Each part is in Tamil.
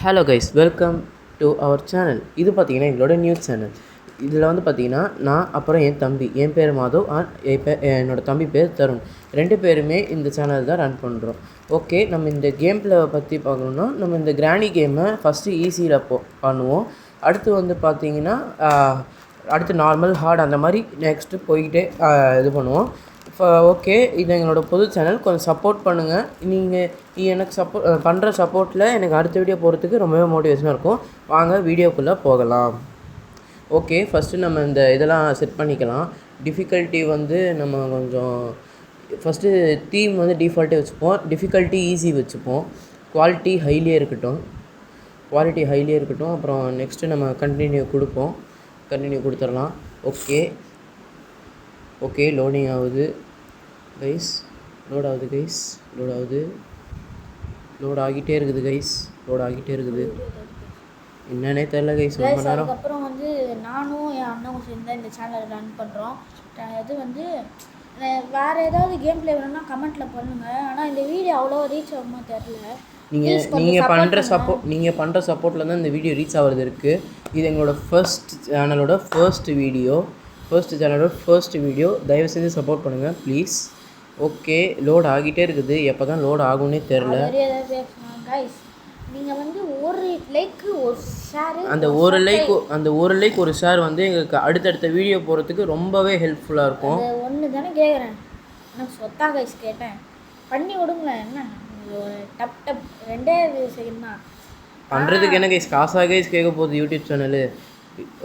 Hello guys, welcome to our channel. இது பார்த்தீங்கன்னா எங்களோட நியூஸ் சேனல். இதில் வந்து பார்த்தீங்கன்னா நான் அப்புறம் என் தம்பி, என் பேர் மாதவ், என்னோடய தம்பி பேர் தருண். 2 பேருமே இந்த சேனல் தான் ரன் பண்ணுறோம். ஓகே, நம்ம இந்த கேம் பிளே பற்றி பார்க்கணுன்னா நம்ம இந்த கிராணி கேமை ஃபஸ்ட்டு ஈஸியில் பண்ணுவோம். அடுத்து வந்து பார்த்தீங்கன்னா அடுத்து நார்மல், ஹார்ட் அந்த மாதிரி நெக்ஸ்ட்டு போய்கிட்டே இது பண்ணுவோம். ஓகே, இது எங்களோட பொது சேனல். கொஞ்சம் சப்போர்ட் பண்ணுங்கள். நீ எனக்கு பண்ணுற சப்போர்ட்டில் எனக்கு அடுத்த வீடியோ போகிறதுக்கு ரொம்பவே மோட்டிவேஷனாக இருக்கும். வாங்க வீடியோக்குள்ளே போகலாம். ஓகே, ஃபஸ்ட்டு நம்ம இந்த இதெல்லாம் செட் பண்ணிக்கலாம். டிஃபிகல்ட்டி வந்து நம்ம கொஞ்சம் ஃபஸ்ட்டு தீம் வந்து டிஃபால்ட்டே வச்சுப்போம். டிஃபிகல்ட்டி ஈஸி வச்சுப்போம். குவாலிட்டி ஹைலியே இருக்கட்டும். அப்புறம் நெக்ஸ்ட்டு நம்ம கண்டினியூ கொடுத்துடலாம். ஓகே, லோடிங் ஆகுது கைஸ். லோட் ஆகிட்டே இருக்குது. என்னன்னே தெரில கைஸ், ரொம்ப நேரம். அதுக்கப்புறம் வந்து நானும் என் அண்ணனும் சேர்ந்து இந்த சேனல் ரன் பண்ணுறோம். இது வந்து வேறு ஏதாவது கேம் பிளே வேணும்னா கமெண்ட்டில் பண்ணுங்கள். ஆனால் இந்த வீடியோ அவ்வளோ ரீச் ஆகுமா தெரில. நீங்கள் பண்ணுற சப்போர்ட்டில் தான் இந்த வீடியோ ரீச் ஆகிறது இருக்குது. இது எங்களோட ஃபர்ஸ்ட் சேனலோட ஃபர்ஸ்ட் வீடியோ. தயவு செஞ்சு சப்போர்ட் பண்ணுங்கள் ப்ளீஸ். ஓகே, லோட் ஆகிட்டே இருக்குது. எப்போ தான் லோட் ஆகும்னே தெரில. நீங்கள் வந்து ஒரு லைக்கு ஒரு ஷேர், அந்த ஒரு லைக் ஒரு ஷேர் வந்து எங்களுக்கு அடுத்தடுத்த வீடியோ போகிறதுக்கு ரொம்பவே ஹெல்ப்ஃபுல்லாக இருக்கும். ஒன்று தானே கேட்குறேன், நான் சொத்தா கைஸ் கேட்டேன், பண்ணி விடுங்களேன். என்ன டப் 2 செகண்ட் தான் பண்ணுறதுக்கு. என்ன கைஸ், காசாக கைஸ் கேட்க போகுது யூடியூப் சேனலு.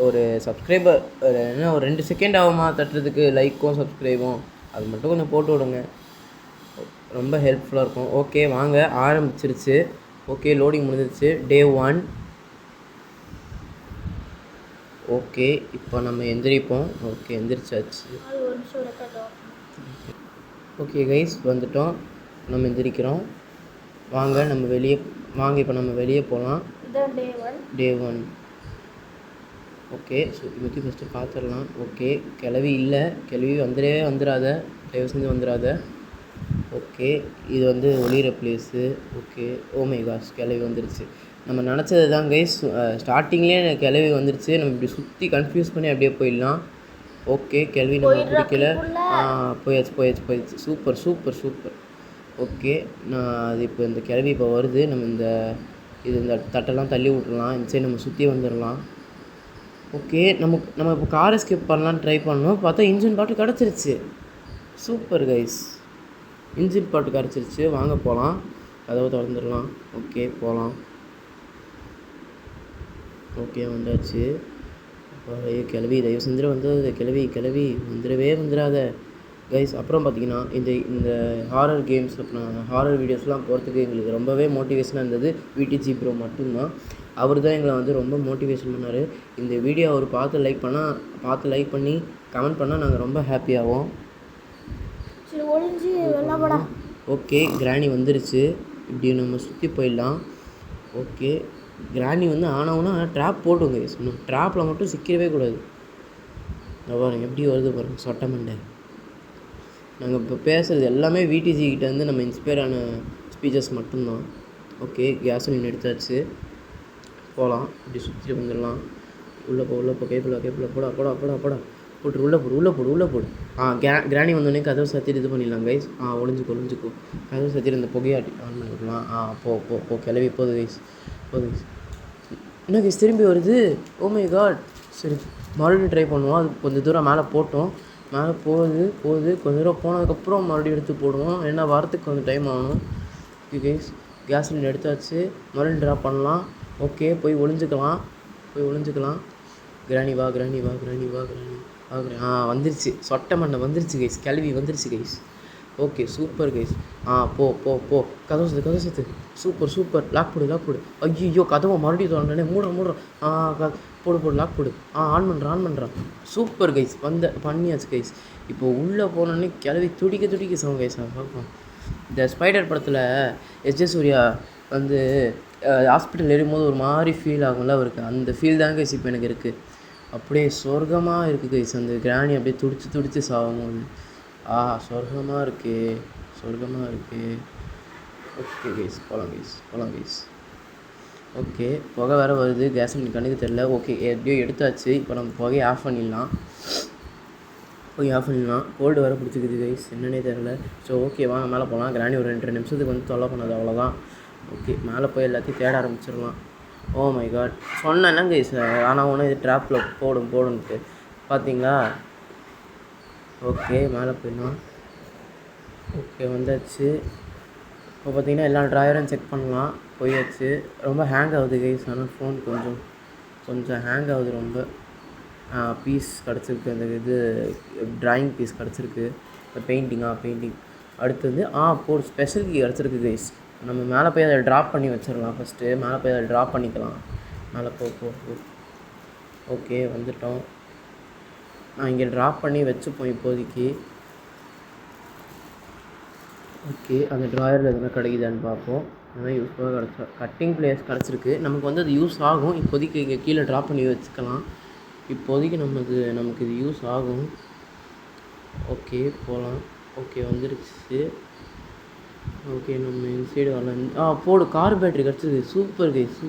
ஒரு சப்ஸ்கிரைபர் ஒரு 2 செகண்ட் ஆகுமா தட்டுறதுக்கு, லைக்கும் சப்ஸ்கிரைபும். அது மட்டும் கொஞ்சம் போட்டு விடுங்க, ரொம்ப ஹெல்ப்ஃபுல்லாக இருக்கும். ஓகே, வாங்க, ஆரம்பிச்சிருச்சு. ஓகே, லோடிங் முடிஞ்சிருச்சு. Day 1. ஓகே, இப்போ நம்ம எந்திரிப்போம். ஓகே, எந்திரிச்சாச்சு. ஓகே கைஸ், வந்துட்டோம். நம்ம எந்திரிக்கிறோம். வாங்க இப்போ நம்ம வெளியே போகலாம். Day 1. ஓகே, ஸோ பற்றி ஃபஸ்ட்டு பார்த்துடலாம். ஓகே, கிளவி வந்துடாத, தயவு செஞ்சு வந்துடாத. ஓகே, இது வந்து ஒளிகிற பிளேஸு. ஓகே, மை காஷ், கிளவி வந்துருச்சு. நம்ம நினச்சது தான் கைஸ், ஸ்டார்டிங்லேயே கிளவி வந்துருச்சு. நம்ம இப்படி சுற்றி கன்ஃபியூஸ் பண்ணி அப்படியே போயிடலாம். ஓகே, கிளவி நம்ம பிடிக்கல. போயாச்சு. சூப்பர். ஓகே, நான் அது இப்போ இந்த கிளவி இப்போ வருது. நம்ம இந்த தட்டெல்லாம் தள்ளி விட்டுறலாம். இந்த சைடு நம்ம சுற்றி வந்துடலாம். ஓகே, நம்ம இப்போ காரை ஸ்கிப் பண்ணலான்னு ட்ரை பண்ணோம். பார்த்தா இன்ஜின் பாட்டு கிடச்சிருச்சு. சூப்பர் கைஸ், இன்ஜின் பாட்டு கிடச்சிருச்சு. வாங்க போகலாம், கதவை திறந்துடலாம். ஓகே, போகலாம். ஓகே, வந்தாச்சு. கிளவி தயவு செஞ்சு கிளவி வந்துடாத கைஸ். அப்புறம் பார்த்தீங்கன்னா இந்த ஹாரர் கேம்ஸ், அப்புறம் ஹாரர் வீடியோஸ்லாம் போகிறதுக்கு எங்களுக்கு ரொம்பவே மோட்டிவேஷனாக இருந்தது விடிஜி ப்ரோ மட்டும்தான். அவர் தான் எங்களை வந்து ரொம்ப மோட்டிவேஷன் பண்ணார். இந்த வீடியோ அவர் பார்த்து லைக் பண்ணி கமெண்ட் பண்ணால் நாங்கள் ரொம்ப ஹாப்பியாகும். ஓகே, கிராணி வந்துருச்சு. இப்படி நம்ம சுற்றி போயிடலாம். ஓகே, கிராணி வந்து ஆனவுன்னா ட்ராப் போட்டுங்க. ட்ராப்பில் மட்டும் சிக்கவே கூடாது. பாருங்க எப்படி வருது பாருங்க, சொட்ட மண்டை. நாங்கள் இப்போ பேசுகிறது எல்லாமே விடிஜி கிட்டேருந்து நம்ம இன்ஸ்பயர் ஆன ஸ்பீச்சஸ் மட்டும்தான். ஓகே, கேசலின் எடுத்தாச்சு. போகலாம், இப்படி சுற்றி வந்துடலாம். உள்ளே போ கேப்பில் போடா போட்டு உள்ளே போடு. கிராணி வந்தோடனே கதவை சத்திட்டு இது பண்ணிடலாம் கைஸ். ஒளிஞ்சுக்கோ. கதவை சத்திட்டு இந்த புகையாட்டி ஆன் பண்ணி விடலாம். போ கிளவி போகுது கைஸ். என்ன கைஸ் திரும்பி வருது? My god. சரி, மறுபடியும் ட்ரை பண்ணுவோம். அது கொஞ்சம் தூரம் மேலே போட்டோம். மேலே போகுது. கொஞ்சம் தூரம் போனதுக்கப்புறம் மறுபடியும் எடுத்து போடுவோம். ஏன்னா வரத்துக்கு கொஞ்சம் டைம் ஆகணும். ஓகே கைஸ், கேஸ்லின் எடுத்தாச்சு. மறுபடியும் ட்ராப் பண்ணலாம். ஓகே, போய் ஒளிஞ்சுக்கலாம். கிராணி வா. வந்துருச்சு. சொட்ட மண்ணை வந்துருச்சு கைஸ். கிளவி வந்துருச்சு கைஸ். Okay, super guys. போ கதவு சத்து. சூப்பர். லாக் போடு. ஐயோ, கதவை மறுபடியும் தோன்றனே. மூடுறோம். போடு லாக் போடு. ஆன் பண்ணுறான். சூப்பர் கைஸ், பண்ணியாச்சு கைஸ். இப்போ உள்ளே போனோடனே கிளவி துடிக்க சவுண்ட் கைஸ். பார்ப்போம். இந்த ஸ்பைடர் படத்தில் எஸ்ஜே சூர்யா வந்து ஹாஸ்பிட்டல் ஏறும்போது ஒரு மாதிரி ஃபீல் ஆகும்ல அவருக்கு, அந்த ஃபீல் தான் கைஸ் இப்போ எனக்கு இருக்குது. அப்படியே சொர்க்கமாக இருக்குது கைஸ். அந்த கிராணி அப்படியே துடிச்சு சாகும்போது சொர்க்கமாக இருக்குது. ஓகே கைஸ், போகலாம் கைஸ். ஓகே புகை வேறு வருது, கேஸ் கண்ணுக்கு தெரில. ஓகே எப்படியோ எடுத்தாச்சு. இப்போ நம்ம புகையை ஆஃப் பண்ணிடலாம். கோல்டு வேறு பிடிச்சிக்குது கைஸ், என்னன்னே தெரில. ஸோ ஓகே வாங்க மேலே போகலாம். கிராணி ஒரு 2 நிமிஷத்துக்கு வந்து தொல்லை பண்ணது அவ்வளோதான். ஓகே மேலே போய் எல்லாத்தையும் தேட ஆரம்பிச்சிடலாம். ஓ மை காட், சொன்னேன்னா கைஸ் ஆனால் ஒன்று இது ட்ராப்பில் போடுன்ட்டு பார்த்தீங்களா. ஓகே மேலே போயிடலாம். ஓகே வந்தாச்சு. இப்போ பார்த்தீங்கன்னா எல்லா ட்ராயரும் செக் பண்ணலாம். போயாச்சு. ரொம்ப ஹேங் ஆகுது கைஸ், ஆனால் ஃபோன் கொஞ்சம் ஹேங் ஆகுது ரொம்ப. பீஸ் கிடச்சிருக்கு, அந்த இது ட்ராயிங் பீஸ் கிடச்சிருக்கு. பெயிண்டிங் அடுத்து வந்து போடு ஸ்பெஷல் கீ கிடச்சிருக்கு கைஸ். நம்ம மேலே போய் அதை ட்ராப் பண்ணி வச்சிடலாம். ஃபஸ்ட்டு மேலே போய் அதை ட்ராப் பண்ணிக்கலாம். மேலே போ. ஓகே வந்துட்டோம். நான் இங்கே ட்ராப் பண்ணி வச்சுப்போம் இப்போதைக்கு. ஓகே அந்த ட்ராயரில் எதுனா கிடைக்குதான்னு பார்ப்போம். அதனால் யூஸ்ஃபுல்லாக கிடச்சா கட்டிங் பிளேஸ் கிடச்சிருக்கு. நமக்கு வந்து அது யூஸ் ஆகும். இப்போதைக்கு இங்கே கீழே ட்ராப் பண்ணி வச்சுக்கலாம். இப்போதைக்கு நமக்கு இது யூஸ் ஆகும். ஓகே போகலாம். ஓகே வந்துடுச்சு. ஓகே நம்ம இந்த சைடு வரலாம். போடு கார் பேட்ரி கிடச்சிருக்கு. Super guys.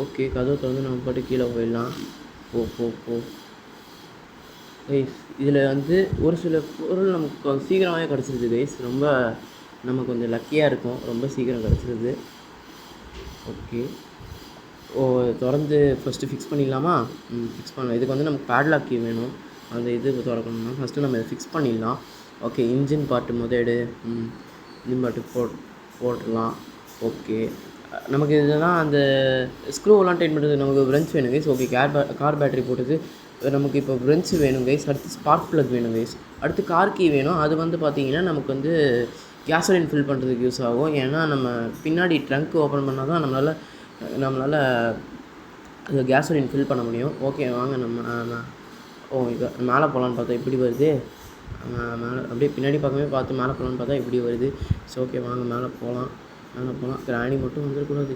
ஓகே கதவை திறந்து நம்ம பாட்டு கீழே போயிடலாம். போ கைஸ் இதில் வந்து ஒரு சில பொருள் நமக்கு சீக்கிரமாகவே கிடச்சிருது கைஸ். ரொம்ப நம்ம கொஞ்சம் லக்கியாக இருக்கும். ரொம்ப சீக்கிரம் கிடச்சிருது. ஓகே திறந்து ஃபஸ்ட்டு ஃபிக்ஸ் பண்ணிடலாமா? ஃபிக்ஸ் பண்ணலாம். இதுக்கு வந்து நமக்கு பேட்லாக் கீ வேணும். அந்த இது திறக்கணும்னா ஃபஸ்ட்டு நம்ம இதை ஃபிக்ஸ் பண்ணிடலாம். ஓகே இன்ஜின் பார்ட்டு முதேடு இன்ஜின் பார்ட்டு போட்டுடலாம். ஓகே நமக்கு இதெல்லாம் அந்த ஸ்க்ரூவெல்லாம் டைட் பண்ணுறது நமக்கு ப்ரெஞ்ச் வேணும் கைஸ். ஓகே கார் பேட்டரி போட்டது நமக்கு இப்போ ப்ரெஞ்ச் வேணும் கைஸ். அடுத்து ஸ்பார்க் ப்ளக் வேணும் கைஸ். அடுத்து கார் கீ வேணும். அது வந்து பார்த்திங்கன்னா நமக்கு வந்து கேசோலின் ஃபில் பண்ணுறதுக்கு யூஸ் ஆகும். ஏன்னா நம்ம பின்னாடி ட்ரங்க் ஓப்பன் பண்ணால் தான் நம்மளால் அது கேசோலின் ஃபில் பண்ண முடியும். ஓகே வாங்க நம்ம இது மேலே போகலான்னு பார்த்தா இப்படி வருது. மேலே அப்படியே பின்னாடி பக்கமே பார்த்து மேலே போகலான்னு பார்த்தா இப்படி வருது. ஸோ ஓகே வாங்க மேலே போகலாம். கிராணி மட்டும் வந்துடக்கூடாது.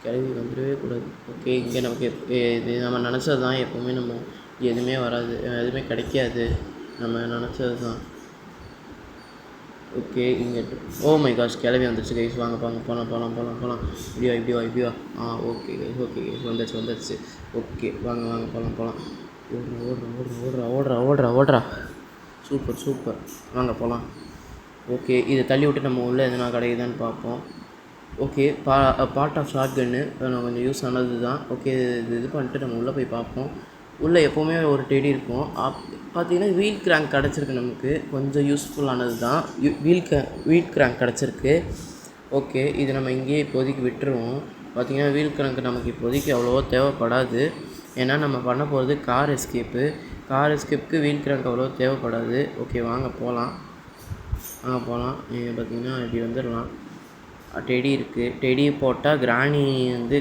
கிளவி வந்துடவே கூடாது. ஓகே இங்கே நமக்கு இது நம்ம நினச்சது தான். எப்போவுமே நம்ம எதுவுமே வராது, எதுவுமே கிடைக்காது. நம்ம நினச்சது தான். ஓகே இங்கே ஓ மை காஷ் கிளவி வந்துடுச்சு கைஸ். வாங்க போகலாம். இப்படி வா. ஓகே கைஸ் வந்துடுச்சு. ஓகே வாங்க போகலாம். ஓடுறா. சூப்பர் வாங்க போகலாம். ஓகே இதை தள்ளி விட்டு நம்ம உள்ளே எதுனா கிடைக்குதான்னு பார்ப்போம். Okay part of shotgun கொஞ்சம் யூஸ் ஆனது தான். ஓகே இது பண்ணிட்டு நம்ம உள்ளே போய் பார்ப்போம். உள்ளே எப்போவுமே ஒரு டெடி இருக்கும். பார்த்திங்கன்னா வீல் கிராங்க் கிடச்சிருக்கு. நமக்கு கொஞ்சம் யூஸ்ஃபுல்லானது தான். வீல் கிராங்க் கிடச்சிருக்கு. ஓகே இது நம்ம இங்கேயே இப்போதைக்கு விட்டுருவோம். பார்த்திங்கன்னா வீல் கிராங்க் நமக்கு இப்போதைக்கு அவ்வளோவா தேவைப்படாது. ஏன்னா நம்ம பண்ண போகிறது கார் எஸ்கேப்புக்கு வீல் கிராங்க் அவ்வளோவா தேவைப்படாது. ஓகே வாங்க போகலாம். நீங்கள் பார்த்திங்கன்னா இப்படி வந்துடலாம். டெடி இருக்குது. டெடி போட்டால் கிராணி வந்து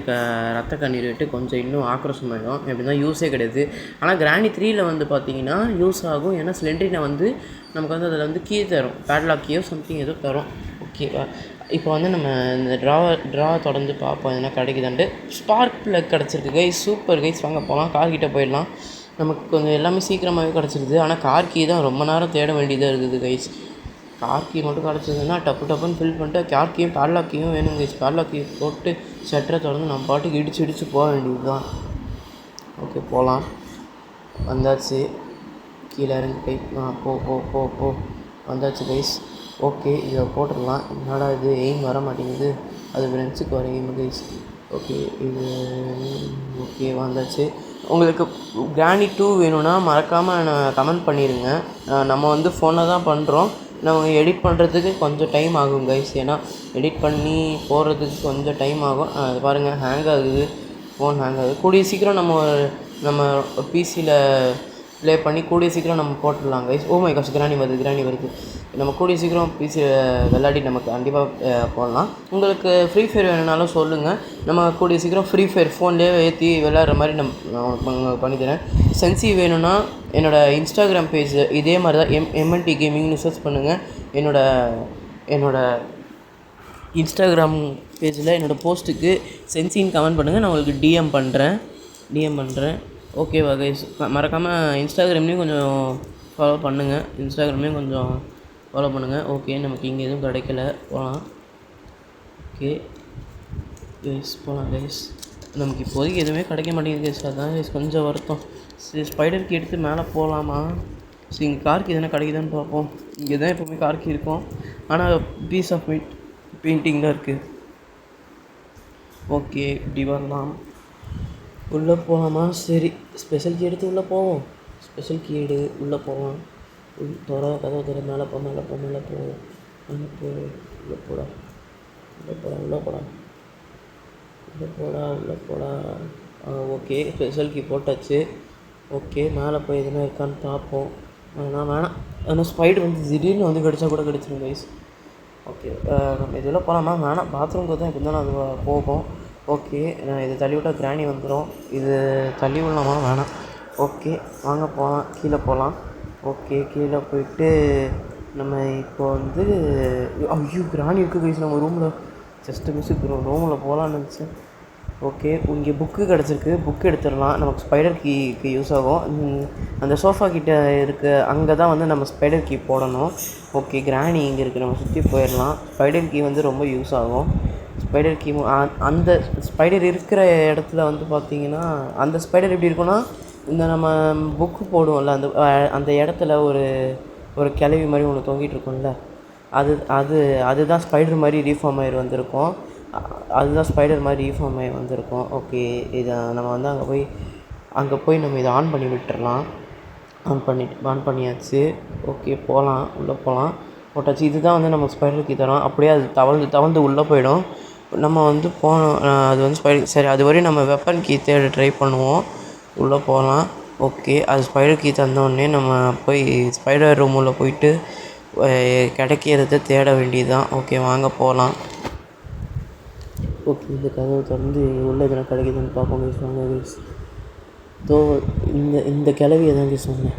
ரத்த கண்ணீர் விட்டு கொஞ்சம் இன்னும் ஆக்ரோஷமாயிடும். எப்படின்னா யூஸே கிடையாது. ஆனால் கிராணி 3ல் வந்து பார்த்திங்கன்னா யூஸ் ஆகும். ஏன்னா சிலிண்டரினை வந்து நமக்கு வந்து அதில் வந்து கீ தரும். பேட்லாக் கீயோ சம்திங் ஏதோ தரும். ஓகேவா இப்போ வந்து நம்ம இந்த ட்ரா தொடர்ந்து பார்ப்போம் எதுனா கிடைக்குதான்ட்டு. ஸ்பார்க் ப்ளக் கிடச்சிருக்கு கைஸ். சூப்பர் கைஸ் வாங்க போகலாம். கார்கிட்ட போயிடலாம். நமக்கு கொஞ்சம் எல்லாமே சீக்கிரமாகவே கிடச்சிருது. ஆனால் கார் கீ தான் ரொம்ப நேரம் தேட வேண்டியதாக இருக்குது கைஸ். கார் கீ மட்டும் கிடச்சதுன்னா டப்புன்னு ஃபில் பண்ணிட்டு கார் கீயும் பேட்லாக் கீயும் வேணும் கைஸ். பேட்லாக் கீ போட்டு ஷட்டரை திறந்து நம்ம பாட்டுக்கு இடிச்சு போக வேண்டியது தான். ஓகே போகலாம். வந்தாச்சு. கீழே இறங்கி கை போ வந்தாச்சு கைஸ். ஓகே இதை போட்டுடலாம். என்னடா இது எய்ம் வர மாட்டேங்குது. அது ஃப்ரெண்ட்ஸுக்கு வர எய்ம் கைஸ். ஓகே இது ஓகே வந்தாச்சு. உங்களுக்கு கிராணி 2 வேணும்னா மறக்காமல் கமெண்ட் பண்ணிடுங்க. நம்ம வந்து ஃபோனில் தான் பண்ணுறோம். நம்ம எடிட் பண்ணுறதுக்கு கொஞ்சம் டைம் ஆகும் கைஸ். ஏன்னா எடிட் பண்ணி போடுறதுக்கு கொஞ்சம் டைம் ஆகும். அது பாருங்கள் ஹேங் ஆகுது. ஃபோன் ஹேங் ஆகுது. கூடிய சீக்கிரம் நம்ம பிசியில் ப்ளே பண்ணி கூடிய சீக்கிரம் நம்ம போட்டுடலாம் கைஸ். ஓ மை காஷ் கிராணி வருது. நம்ம கூடிய சீக்கிரம் பிசியில் விளையாடி நமக்கு கண்டிப்பாக போடலாம். உங்களுக்கு ஃப்ரீ ஃபயர் வேணுனாலும் சொல்லுங்கள். நம்ம கூடிய சீக்கிரம் ஃப்ரீ ஃபயர் ஃபோன்லேயே ஏற்றி விளையாடுற மாதிரி நான் பண்ணித்தரேன். சென்சி வேணும்னா என்னோடய இன்ஸ்டாகிராம் பேஜ் இதே மாதிரி தான் MNT கேமிங்னு சர்ச் பண்ணுங்கள். என்னோட இன்ஸ்டாகிராம் பேஜில் என்னோடய போஸ்ட்டுக்கு சென்சின்னு கமெண்ட் பண்ணுங்கள். நான் உங்களுக்கு டிஎம் பண்ணுறேன். ஓகேவா கைஸ் மறக்காமல் இன்ஸ்டாகிராம்லேயும் கொஞ்சம் ஃபாலோ பண்ணுங்கள். ஓகே நமக்கு இங்கே எதுவும் கிடைக்கல. போகலாம். ஓகே கைஸ், போகலாம் கைஸ். நமக்கு இப்போதைக்கு எதுவுமே கிடைக்க மாட்டேங்குது கைஸ், அதுதான் கைஸ் கொஞ்சம் வருத்தம். சரி, ஸ்பைடர் கீ எடுத்து மேலே போகலாமா? சரி, இங்கே கார்க்கு எதனா கிடைக்குதான்னு பார்ப்போம். இங்கே தான் எப்போவுமே கார்க்கு இருக்கும், ஆனால் பீஸ் ஆஃப் மீட் பெயிண்டிங் தான் இருக்குது. ஓகே, இப்படி வரலாம். உள்ளே போகலாமா? சரி, ஸ்பெஷல் கீ எடுத்து உள்ளே போவோம். ஸ்பெஷல் கீ எடு, உள்ளே போவோம். கதவை தர, மேலே போ, மேலே போ, மேலே போ, மேலே போ, உள்ளே போடா, உள்ளே போடா, உள்ளே போடா, உள்ளே போடா, உள்ளே போடா. ஓகே, ஸ்பெஷல் கீ போட்டாச்சு. ஓகே, மேலே போய் எதுனா இருக்கான்னு பார்ப்போம். வேணாம். ஆனால் ஸ்பைடர் வந்து திடீர்னு வந்து கிடச்சா கூட கிடச்சிரும் கைஸ். ஓகே, நம்ம இதில் போகலாமா? வேணாம், பாத்ரூம்க்கு தான் எப்படி இருந்தாலும் அது போகும். ஓகே, நான் இதை தள்ளி விட்டால் கிராணி வந்துடும். இது தள்ளி விடலாமா? வேணாம். ஓகே, வாங்க போகலாம், கீழே போகலாம். ஓகே, கீழே போயிட்டு நம்ம இப்போ வந்து ஐயோ கிராணி இருக்குது கைஸ் நம்ம ரூமில். ஜஸ்ட்டு மிஸ்ஸுக்கு ரூமில் போகலான்னு நினச்சேன். ஓகே, இங்கே புக்கு கிடச்சிருக்கு, புக்கு எடுத்துடலாம். நமக்கு ஸ்பைடர் கீக்கு யூஸ் ஆகும். அந்த சோஃபா கிட்டே இருக்க அங்கே தான் வந்து நம்ம ஸ்பைடர் கீ போடணும். ஓகே, கிராணி இங்கே இருக்குது, நம்ம சுற்றி போயிடலாம். ஸ்பைடர் கீ வந்து ரொம்ப யூஸ் ஆகும். ஸ்பைடர் கீ அந்த ஸ்பைடர் இருக்கிற இடத்துல வந்து பார்த்திங்கன்னா, அந்த ஸ்பைடர் எப்படி இருக்குன்னா, இந்த நம்ம புக்கு போடுவோம்ல, அந்த இடத்துல ஒரு கிளவி மாதிரி ஒன்று தொங்கிட்டு இருக்கோம்ல, அதுதான் ஸ்பைடர் மாதிரி ரீஃபார்ம் ஆகி வந்திருக்கும். அதுதான் ஸ்பைடர் மாதிரி ரீஃபார்ம் ஆகி வந்திருக்கும். ஓகே, இதை நம்ம வந்து அங்கே போய் நம்ம இதை ஆன் பண்ணி விட்டுறலாம். ஆன் பண்ணியாச்சு. ஓகே, போகலாம், உள்ளே போட்டாச்சு. இதுதான் வந்து நம்ம ஸ்பைடர் கீ தரோம். அப்படியே அது தவழ்ந்து உள்ளே போயிடும். நம்ம வந்து போனோம், அது வந்து ஸ்பைடர். சரி, அது வரையும் நம்ம வெப்பன் கீ தேட ட்ரை பண்ணுவோம். உள்ளே போகலாம். ஓகே, அது ஸ்பைடர் கீ தந்தோடனே நம்ம போய் ஸ்பைடர் ரூமில் போயிட்டு கிடைக்கிறத தேட வேண்டியது தான். ஓகே, வாங்க போகலாம். ஓகே, இந்த கதவை திறந்து உள்ளே எதனா கிடைக்குதுன்னு பார்ப்போம் கைஸ். வாங்க கைஸ். இந்த கிளவியை தான் கைஸ் சொன்னேன்.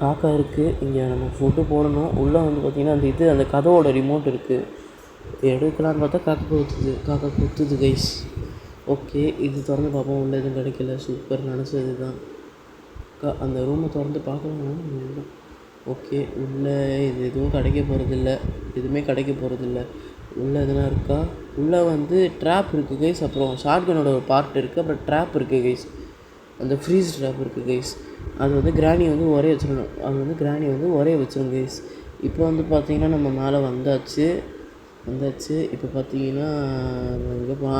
காக்கா இருக்குது, இங்கே நம்ம ஃபுட்டு போடணும். உள்ளே வந்து பார்த்திங்கன்னா அந்த கதவோட ரிமோட் இருக்குது. எடுக்கலான்னு பார்த்தா காக்கா குத்துது கைஸ். ஓகே, இது திறந்து பார்ப்போம். உள்ளே எதுவும் கிடைக்கல. சூப்பர், நினச்சது தான். அந்த ரூமை திறந்து பார்க்கலாம். ஓகே, உள்ளே இது எதுவும் கிடைக்க போகிறதில்ல, எதுவுமே கிடைக்க போகிறதில்ல. உள்ளே எதுனா இருக்கா? உள்ளே வந்து ட்ராப் இருக்குது கைஸ், அப்புறம் ஷாட்கனோட ஒரு பார்ட் இருக்குது, அப்புறம் ட்ராப் இருக்குது கைஸ். அந்த ஃப்ரீஸ் ட்ராப் இருக்குது கைஸ். அது வந்து கிராணி வந்து ஒரே வச்சிடணும் கைஸ். இப்போ வந்து பார்த்திங்கன்னா நம்ம மேலே வந்தாச்சு. இப்போ பார்த்திங்கன்னா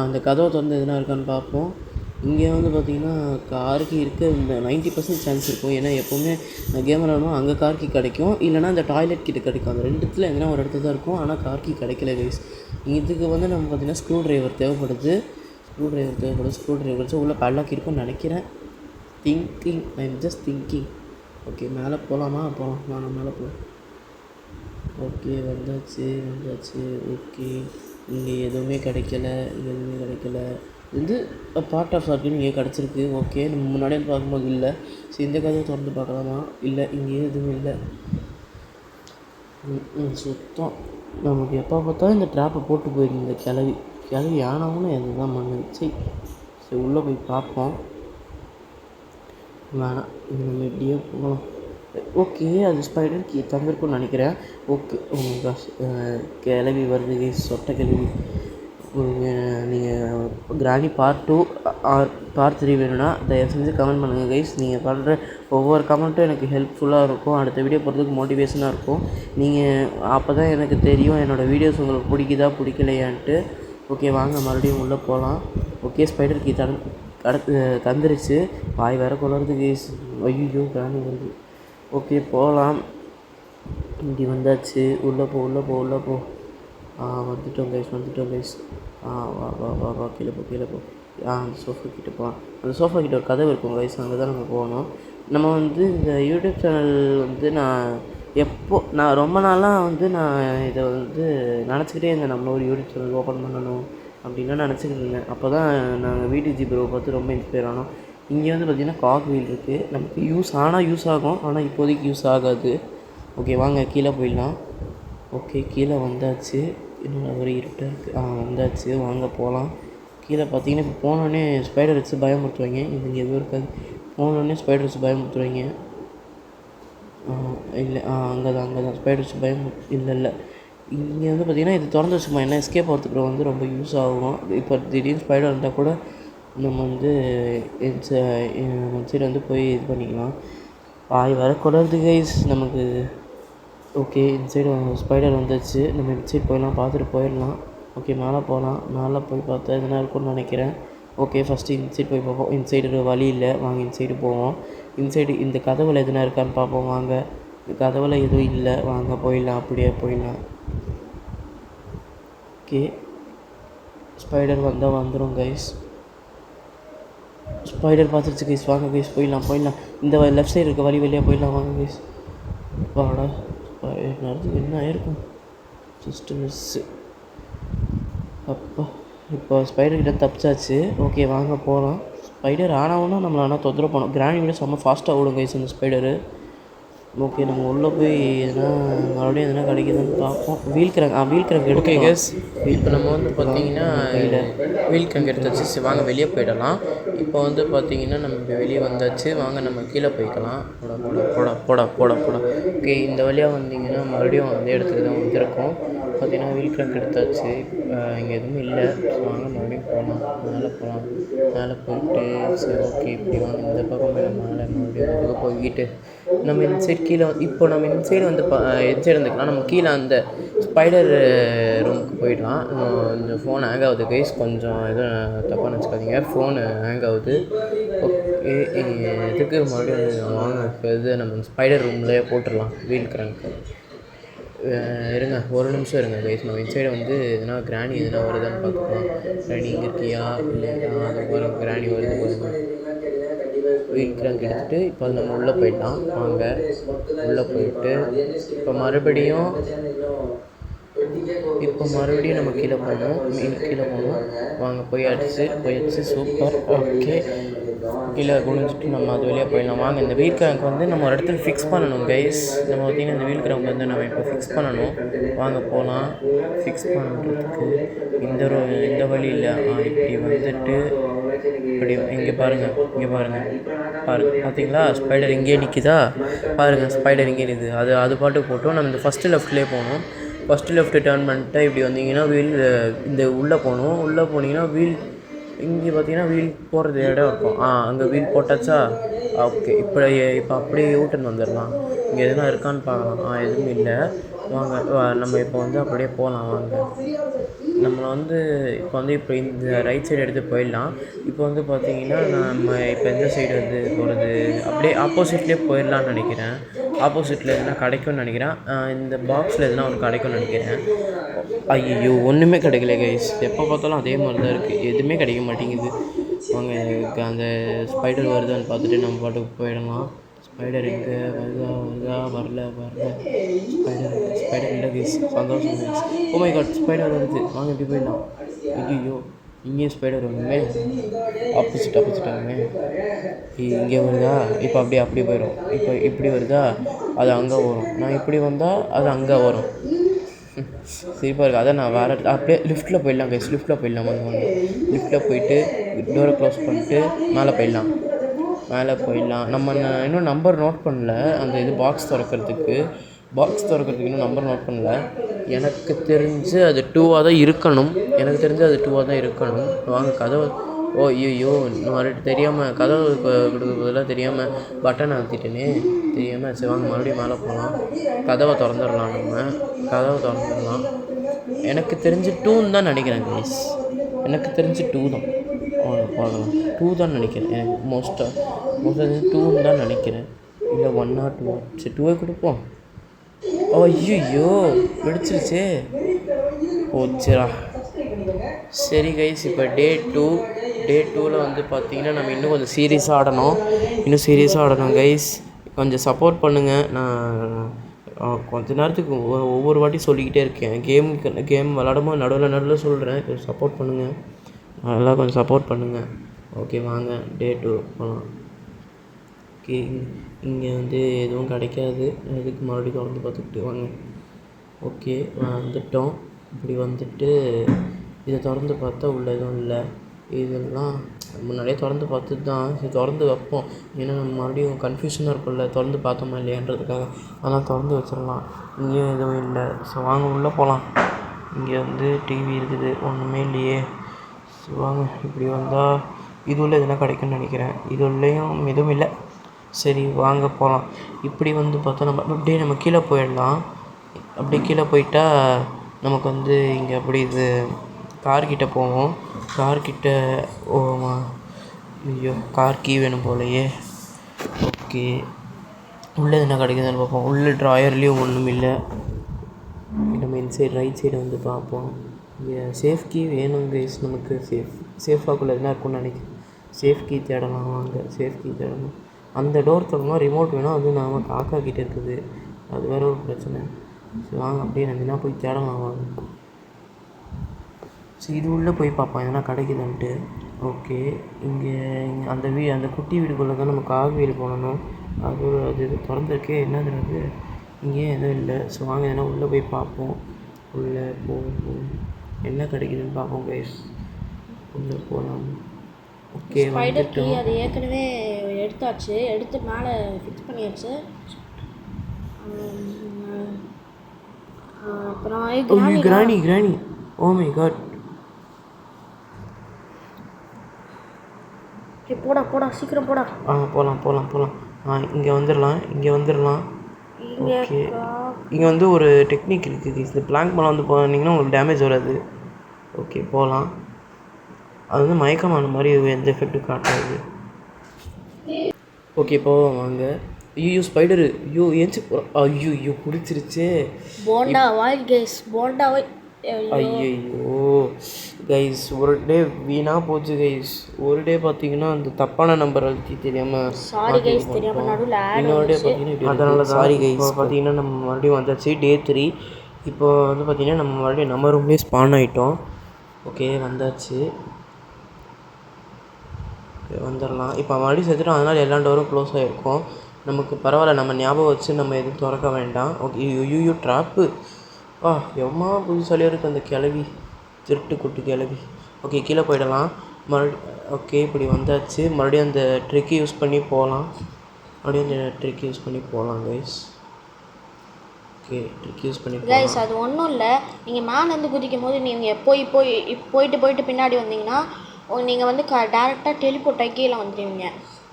அந்த கதவை திறந்து எதுனா இருக்கான்னு பார்ப்போம். இங்கே வந்து பார்த்திங்கன்னா கார்க்கு இருக்க இந்த 90% சான்ஸ் இருக்கும். ஏன்னா எப்போவுமே கேம் விளாடுமோ அங்கே கார்க்கு கிடைக்கும், இல்லைனா அந்த டாய்லெட் கிட்ட கிடைக்கும். அந்த ரெண்டுத்தில் எதுனா ஒரு இடத்துல தான் இருக்கும். ஆனால் கார்க்கு கிடைக்கல கைஸ். இதுக்கு வந்து நம்ம பார்த்திங்கன்னா ஸ்க்ரூ ட்ரைவர் தேவைப்படுது. ஸ்க்ரூ ட்ரைவர் வச்சு உள்ளே பல்லாக்கி இருக்கும்னு நினைக்கிறேன். திங்கிங். ஓகே, மேலே போகலாமா? போகலாம், மேலே போகலாம். ஓகே, வந்தாச்சு. ஓகே, இங்கே எதுவுமே கிடைக்கல. இது பார்ட் ஆஃப் ஷாட்கன் இங்கே கிடச்சிருக்கு. ஓகே, நம்ம முன்னாடியே பார்க்கும்போது இல்லை. சரி, இந்த கதவை திறந்து பார்க்கலாமா? இல்லை, இங்கேயே எதுவும் இல்லை. சுத்தம். நமக்கு எப்போ பார்த்தாலும் இந்த ட்ராப்பை போட்டு போயிருக்கு இந்த கிளவி ஆனவங்களும் எதுதான் பண்ணுச்சு. சரி, உள்ளே போய் பார்ப்போம். வேணாம், இது நம்ம இப்படியே போகலாம். ஓகே, அது ஸ்பைடர் கீ தந்திருக்குன்னு நினைக்கிறேன். ஓகே, கிளவி வருது, சொட்டை கிளவி. நீங்கள் கிராணி பார்ட் 2 ஆர் பார்ட் 3 வேணும்னா தயவு செஞ்சு கமெண்ட் பண்ணுங்கள் கைஸ். நீங்கள் பண்ணுற ஒவ்வொரு கமெண்ட்டும் எனக்கு ஹெல்ப்ஃபுல்லாக இருக்கும், அடுத்த வீடியோ போகிறதுக்கு மோட்டிவேஷனாக இருக்கும். நீங்கள் அப்போ தான் எனக்கு தெரியும் என்னோடய வீடியோஸ் உங்களுக்கு பிடிக்குதா பிடிக்கலையான்ட்டு. ஓகே, வாங்க மறுபடியும் உள்ளே போகலாம். ஓகே, ஸ்பைடர் கீ தந்துருச்சு. வாய் வேறு குளருது கைஸ். ஐயோ, கிராணி வருது. ஓகே, போகலாம். இப்படி வந்தாச்சு. உள்ளே போ. வந்துட்டோம் கைஸ். வா, கீழே போ. அந்த சோஃபா கிட்டே போகலாம். அந்த சோஃபா கிட்ட ஒரு கதவு இருக்கும் கைஸ், அங்கே தான் நம்ம போகணும். நம்ம வந்து இந்த யூடியூப் சேனல் வந்து நான் ரொம்ப நாளாக வந்து நான் இதை வந்து நினச்சிக்கிட்டே இருந்தேன். நம்ம ஒரு யூடியூப் சேனல் ஓப்பன் பண்ணணும் அப்படின்லாம் நினச்சிக்கிட்டு இருந்தேன். அப்போ தான் நாங்கள் VTG ப்ரோ பார்த்து ரொம்ப இன்ஸ்பயர் ஆனோம். இங்கே வந்து பார்த்திங்கன்னா காக் வீல் இருக்குது. நமக்கு யூஸ் ஆகும், ஆனால் இப்போதைக்கு யூஸ் ஆகாது. ஓகே, வாங்க கீழே போயிடலாம். ஓகே, கீழே வந்தாச்சு. இன்னும் ஒரு இருட்டாக இருக்குது. வந்தாச்சு, வாங்க போகலாம். கீழே பார்த்தீங்கன்னா இப்போ போனோடனே ஸ்பைடர் வச்சு பயமுறுத்துவாங்க. இது இங்கே எதுவும் இருக்காது. போனோடனே ஸ்பைடர் வச்சு பயமுறுத்துவாங்க. இல்லை, அங்கே தான் ஸ்பைடர் வச்சு இல்லை. இங்கே வந்து பார்த்திங்கன்னா இது திறந்து வச்சுக்கோமா என்ன எஸ்கேப் ஆகிறதுக்கு வந்து ரொம்ப யூஸ் ஆகும். இப்போ திடீர்னு ஸ்பைடர் இருந்தால் கூட நம்ம வந்து சைடு வந்து போய் இது பண்ணிக்கலாம். வர கொடருது கைஸ் நமக்கு. ஓகே இந்த சைடு ஸ்பைடர் வந்துச்சு. நம்ம இந்த சைடு போயிடலாம், பார்த்துட்டு போயிடலாம். ஓகே மேலே போகலாம். மேலே போய் பார்த்தா எதுனா இருக்கும்னு நினைக்கிறேன். ஓகே ஃபஸ்ட்டு இந்த சைடு போய் பார்ப்போம். இந்த சைடு வழி இல்லை, வாங்க இந்த சைடு போவோம். இந்த சைடு இந்த கதவில் எதுனா இருக்கான்னு பார்ப்போம் வாங்க. இந்த கதவில் எதுவும் இல்லை, வாங்க போயிடலாம், அப்படியே போயிடலாம். ஓகே ஸ்பைடர் வந்தால் வந்துடும் கைஸ். ஸ்பைடர் பார்த்துருச்சு கைஸ், வாங்க கைஸ் போயிடலாம். இந்த லெஃப்ட் சைடு இருக்க வழி வெளியே போயிடலாம் வாங்க கைஸ். வாடா ஸ்பைடர் என்ன ஆயிருக்கும், ஜஸ்ட்டு மிஸ்ஸு. அப்பா இப்போ ஸ்பைடர்கிட்ட தப்பிச்சாச்சு. ஓகே வாங்க போகலாம். ஸ்பைடர் ஆனவுன்னா நம்மளை ஆனால் தொந்தரவு பண்ணோம். கிராணி விட செம்ம ஃபாஸ்ட்டாக ஓடும் கைஸ் இந்த ஸ்பைடரு. ஓகே நம்ம உள்ளே போய் மறுபடியும் எதுனா கிடைக்குதுன்னு பார்ப்போம். வீல் கிரங்க் ஓகே கேஸ், இப்போ நம்ம வந்து பார்த்திங்கன்னா வீல் கிரங்க் எடுத்தாச்சு. வாங்க வெளியே போயிடலாம். இப்போ வந்து பார்த்திங்கன்னா நம்ம வெளியே வந்தாச்சு. வாங்க நம்ம கீழே போய்க்கலாம். போட. ஓகே இந்த வழியாக வந்தீங்கன்னா மறுபடியும் அந்த இடத்துக்கு தான் வந்திருக்கோம். பார்த்திங்கன்னா வீல் கிரங்க் எடுத்தாச்சு. இங்கே எதுவும் இல்லை. வாங்க மறுபடியும் போகலாம். மேலே போயிட்டு சரி ஓகே இப்படி வாங்க இந்த பக்கம் மேலே மறுபடியும் போய்கிட்டு நம்ம இந்த சைடு கீழே இப்போ நம்ம இந்த சைடு வந்து இந்த சைடு வந்துக்கலாம். நம்ம கீழே அந்த ஸ்பைடர் ரூமுக்கு போயிடலாம். இந்த ஃபோன் ஹேங் ஆகுது கைஸ், கொஞ்சம் எதுவும் தப்பாக நினச்சிக்காதீங்க. ஃபோனு ஹேங் ஆகுது. ஓகே இதுக்கு மறுபடியும் வாங்க இப்போ இது நம்ம ஸ்பைடர் ரூம்லேயே போட்டுடலாம் வீல் கிரங்க். இருங்க ஒரு நிமிஷம் இருங்க கைஸ். நம்ம இந்த சைடு வந்து எதுனா கிராணி எதுனா வருதான்னு பார்த்துக்கலாம். கிராணி இங்கே இருக்கியா இல்லை அது வரும், கிராணி வருது பாருங்க. வீல் கிரங்க் எடுத்துகிட்டு இப்போ நம்ம உள்ளே போயிடலாம். வாங்க உள்ளே போயிட்டு இப்போ மறுபடியும் நம்ம கீழே போகணும். வாங்க போயாச்சு சூப்பர். ஓகே கீழே குனிஞ்சிட்டு நம்ம அது வழியாக போயிடலாம். வாங்க இந்த வீல் கிரங்க் வந்து நம்ம ஒரு இடத்துல ஃபிக்ஸ் பண்ணணும் கைஸ். நம்ம பார்த்திங்கன்னா இந்த வீல் கிரங்க் வந்து நம்ம இப்போ ஃபிக்ஸ் பண்ணணும். வாங்க போகலாம். ஃபிக்ஸ் பண்ணுறதுக்கு இந்த வழி இல்லை, இப்படி வந்துட்டு இப்படி இங்கே பாருங்கள் பார்த்தீங்களா ஸ்பைடர் இங்கேயே நிற்கிதா பாருங்கள். ஸ்பைடர் இங்கே நிற்குது. அது பாட்டுக்கு போட்டோம். நம்ம இந்த ஃபஸ்ட்டு லெஃப்ட்லேயே போகணும். ஃபஸ்ட்டு லெஃப்ட்டு டேர்ன் பண்ணிட்டு இப்படி வந்தீங்கன்னா வீல் இந்த உள்ளே போகணும். உள்ளே போனீங்கன்னா வீல் இங்கே பார்த்தீங்கன்னா வீல் போடுறது இடம் இருக்கும். அங்கே வீல் போட்டாச்சா. ஓகே இப்போ அப்படியே யூட்டன் வந்துடலாம். இங்கே எதுனா இருக்கான்னு பார்க்கலாம். எதுவும் இல்லை. வாங்க நம்ம இப்போ வந்து அப்படியே போகலாம். வாங்க நம்மளை வந்து இப்போ இந்த ரைட் சைடு எடுத்து போயிடலாம். இப்போ வந்து பார்த்திங்கன்னா நம்ம இப்போ எந்த சைடு வந்து போகிறது, அப்படியே ஆப்போசிட்லேயே போயிடலான்னு நினைக்கிறேன். ஆப்போசிட்டில் எதுனா கிடைக்கும்னு நினைக்கிறேன். இந்த பாக்ஸில் எதுனா ஒன்று கிடைக்கும்னு நினைக்கிறேன். ஐயோ ஒன்றுமே கிடைக்கல கைஸ். எப்போ பார்த்தாலும் அதே மாதிரி தான் இருக்குது, எதுவுமே கிடைக்க மாட்டேங்குது. வாங்க அந்த ஸ்பைடர் வருதான்னு பார்த்துட்டு நம்ம பாட்டுக்கு போயிடலாம். ஸ்பைடர் எங்கே வருதா வரல. ஸ்பைடர் இல்லை கைஸ், சந்தோஷம் guys. Oh my god spider வருது. வாங்க இப்படி போயிடலாம். ஐயோ இங்கேயும் ஸ்பைடர் வருமே, ஆப்போசிட்டாகுமே. இங்கே வருதா, இப்போ அப்படியே போயிடும். இப்போ இப்படி வருதா, அது அங்கே வரும். நான் இப்படி வந்தால் அது அங்கே வரும். சிரிப்பாக இருக்குது. அதான் நான் வேறு அப்படியே லிஃப்ட்டில் போயிடலாம் கைஸ். லிஃப்ட்டில் போயிடலாம். லிஃப்ட்டில் போயிட்டு டோரை க்ளோஸ் பண்ணிட்டு மேலே போயிடலாம். நம்ம இன்னும் நம்பர் நோட் பண்ணல. அந்த இது பாக்ஸ் திறக்கிறதுக்கு இன்னும் நம்பர் நோட் பண்ணல. எனக்கு தெரிஞ்சு அது 2ஆக தான் இருக்கணும். வாங்க கதவை ஐயோ மறுபடியும் தெரியாமல் கதவு கொடுக்குறதுலாம் தெரியாமல் பட்டன் அழுத்திட்டேனே தெரியாமல். சரி வாங்க மறுபடியும் மேலே போகலாம். கதவை திறந்துடலாம். எனக்கு தெரிஞ்சு 2ன்னு தான் நினைக்கிறேன் கைஸ். எனக்கு தெரிஞ்சு 2 தான். பார்க்கலாம் 2 தான் நினைக்கிறேன். எனக்கு மோஸ்ட்டாக 2ன்னு தான் நினைக்கிறேன். இல்லை 1 or 2. சரி 2 கொடுப்போம். ஐயோ வெடிச்சிருச்சே. போச்சுரா. சரி கைஸ் இப்போ டே 2ல் வந்து பார்த்திங்கன்னா நம்ம இன்னும் கொஞ்சம் சீரியஸாக ஆடணும் கைஸ். கொஞ்சம் சப்போர்ட் பண்ணுங்கள். நான் கொஞ்ச நேரத்துக்கு ஒவ்வொரு வாட்டி சொல்லிக்கிட்டே இருக்கேன். கேம் விளாடும்போது நடுவில் சொல்கிறேன். கொஞ்சம் சப்போர்ட் பண்ணுங்கள். நல்லா கொஞ்சம் சப்போர்ட் பண்ணுங்கள். ஓகே வாங்க டே 2 போகலாம். ஓகே இங்கே வந்து எதுவும் கிடைக்காது. இதுக்கு மறுபடியும் திறந்து பார்த்துக்கிட்டு வாங்க. ஓகே வந்துட்டோம். இப்படி வந்துட்டு இதை திறந்து பார்த்தா உள்ள எதுவும் இல்லை. இதெல்லாம் முன்னாடியே திறந்து பார்த்துட்டு தான் சரி திறந்து வைப்போம். ஏன்னா நம்ம மறுபடியும் கன்ஃபியூஷனாக இருக்கும்ல திறந்து பார்த்தோமா இல்லையான்றதுக்காக. அதெல்லாம் திறந்து வச்சிடலாம். இங்கேயும் எதுவும் இல்லை. ஸோ வாங்க உள்ளே போகலாம். இங்கே வந்து டிவி இருக்குது, ஒன்றுமே இல்லையே. ஸோ வாங்க இப்படி வந்தால் இது உள்ள எதுனா கிடைக்கும்னு நினைக்கிறேன். இது உள்ளேயும் எதுவும் இல்லை. சரி வாங்க போகலாம். இப்படி வந்து பார்த்தா அப்படியே நம்ம கீழே போயிடலாம். அப்படியே கீழே போயிட்டா நமக்கு வந்து இங்கே அப்படி இது கார்கிட்ட போவோம். கார்கிட்ட ஐயோ கார் கீ வேணும் போலையே. ஓகே உள்ளே என்ன கிடைக்குதுன்னு பார்ப்போம். உள்ள ட்ராயர்லேயும் ஒன்றும் இல்லை. நம்ம இன்சைட் ரைட் சைடை வந்து பார்ப்போம். இங்கே சேஃப் கீ வேணும் கைஸ். நமக்கு சேஃபாக்குள்ளே என்ன இருக்குன்னு நினைக்கிறேன். சேஃப் கீ தேடலாம். வாங்க சேஃப் கீ தேடணும். அந்த டோர் திறந்தோம்னா ரிமோட் வேணும். அது நம்ம காக்கா கிட்டே இருக்குது. அது வேற ஒரு பிரச்சனை. சரி வாங்க அப்படியே நந்தினா போய் தேடலாம். வாங்க சரி இது உள்ளே போய் பார்ப்போம் எதனா கிடைக்குதுன்ட்டு. ஓகே இங்கே அந்த குட்டி வீடுக்குள்ளே தான் நம்ம காவேரி போகணும். அது திறந்துருக்கே என்னது இங்கேயும் எதுவும் இல்லை. ஸோ வாங்க எதனா உள்ளே போய் பார்ப்போம். உள்ளே போகும் என்ன கிடைக்குதுன்னு பார்ப்போம் கைஸ். உள்ளே போகலாம். ஓகே வந்துட்டோம். அது ஏற்கனவே எடுத்தாச்சு, எடுத்து மேலே ஃபிக்ஸ் பண்ணியாச்சு. அப்புறம் கிராணி ஓ மை காட். போடா சீக்கிரம் போடா. போகலாம். இங்கே வந்துடலாம். ஓகே இங்கே வந்து ஒரு டெக்னிக் இருக்குது. இந்த பிளாங்க் மேலே வந்து போனீங்கன்னா உங்களுக்கு டேமேஜ் வராது. ஓகே போகலாம். அது வந்து மயக்கமான மாதிரி எந்த எஃபெக்ட்டும் காட்டாது. ஓகே போவோம் வாங்க. ஐயோ ஸ்பைடரு ஏஞ்சி ஐயோ பிடிச்சிருச்சு. போண்டா வாயில் கைஸ், போண்டா வாயில். ஐயோ கைஸ் ஒரு டே வீணாக போச்சு கைஸ். ஒரு டே பார்த்தீங்கன்னா அந்த தப்பான நம்பர் அழுத்தி தெரியாமல் சாரி கைஸ், தெரியாமல் நடுவில் இன்னொரு டே பார்த்தீங்கன்னா அதனால சாரி கைஸ். பார்த்தீங்கன்னா நம்ம மறுபடியும் வந்தாச்சு டே 3. இப்போ வந்து பார்த்தீங்கன்னா நம்ம மறுபடியும் நம்ம ரூம்லேயே ஸ்பான் ஆகிட்டோம். ஓகே வந்தாச்சு, வந்துடலாம். இப்போ மறுபடியும் செத்துட்டோம். அதனால் எல்லா டோரும் க்ளோஸ் ஆகிருக்கும். நமக்கு பரவாயில்ல, நம்ம ஞாபகம் வச்சு நம்ம எதுவும் திறக்க வேண்டாம். ஓகே யூ ட்ராப்பு எவ்வளோ புதுசாலியாக இருக்குது அந்த கிளவி, திருட்டு குட்டு கிளவி. ஓகே கீழே போயிடலாம் ஓகே இப்படி வந்தாச்சு. மறுபடியும் அந்த ட்ரிக் யூஸ் பண்ணி போகலாம். கைஸ். ஓகே ட்ரிக் யூஸ் பண்ணி கைஸ் அது ஒன்றும் இல்லை. நீங்கள் மேலேருந்து குதிக்கும் போது நீங்கள் போயிட்டு பின்னாடி வந்தீங்கன்னா நீங்கள் வந்து டேரெக்டாக டெலிபோர்ட் ஆகி கீழே வந்துடுவீங்க.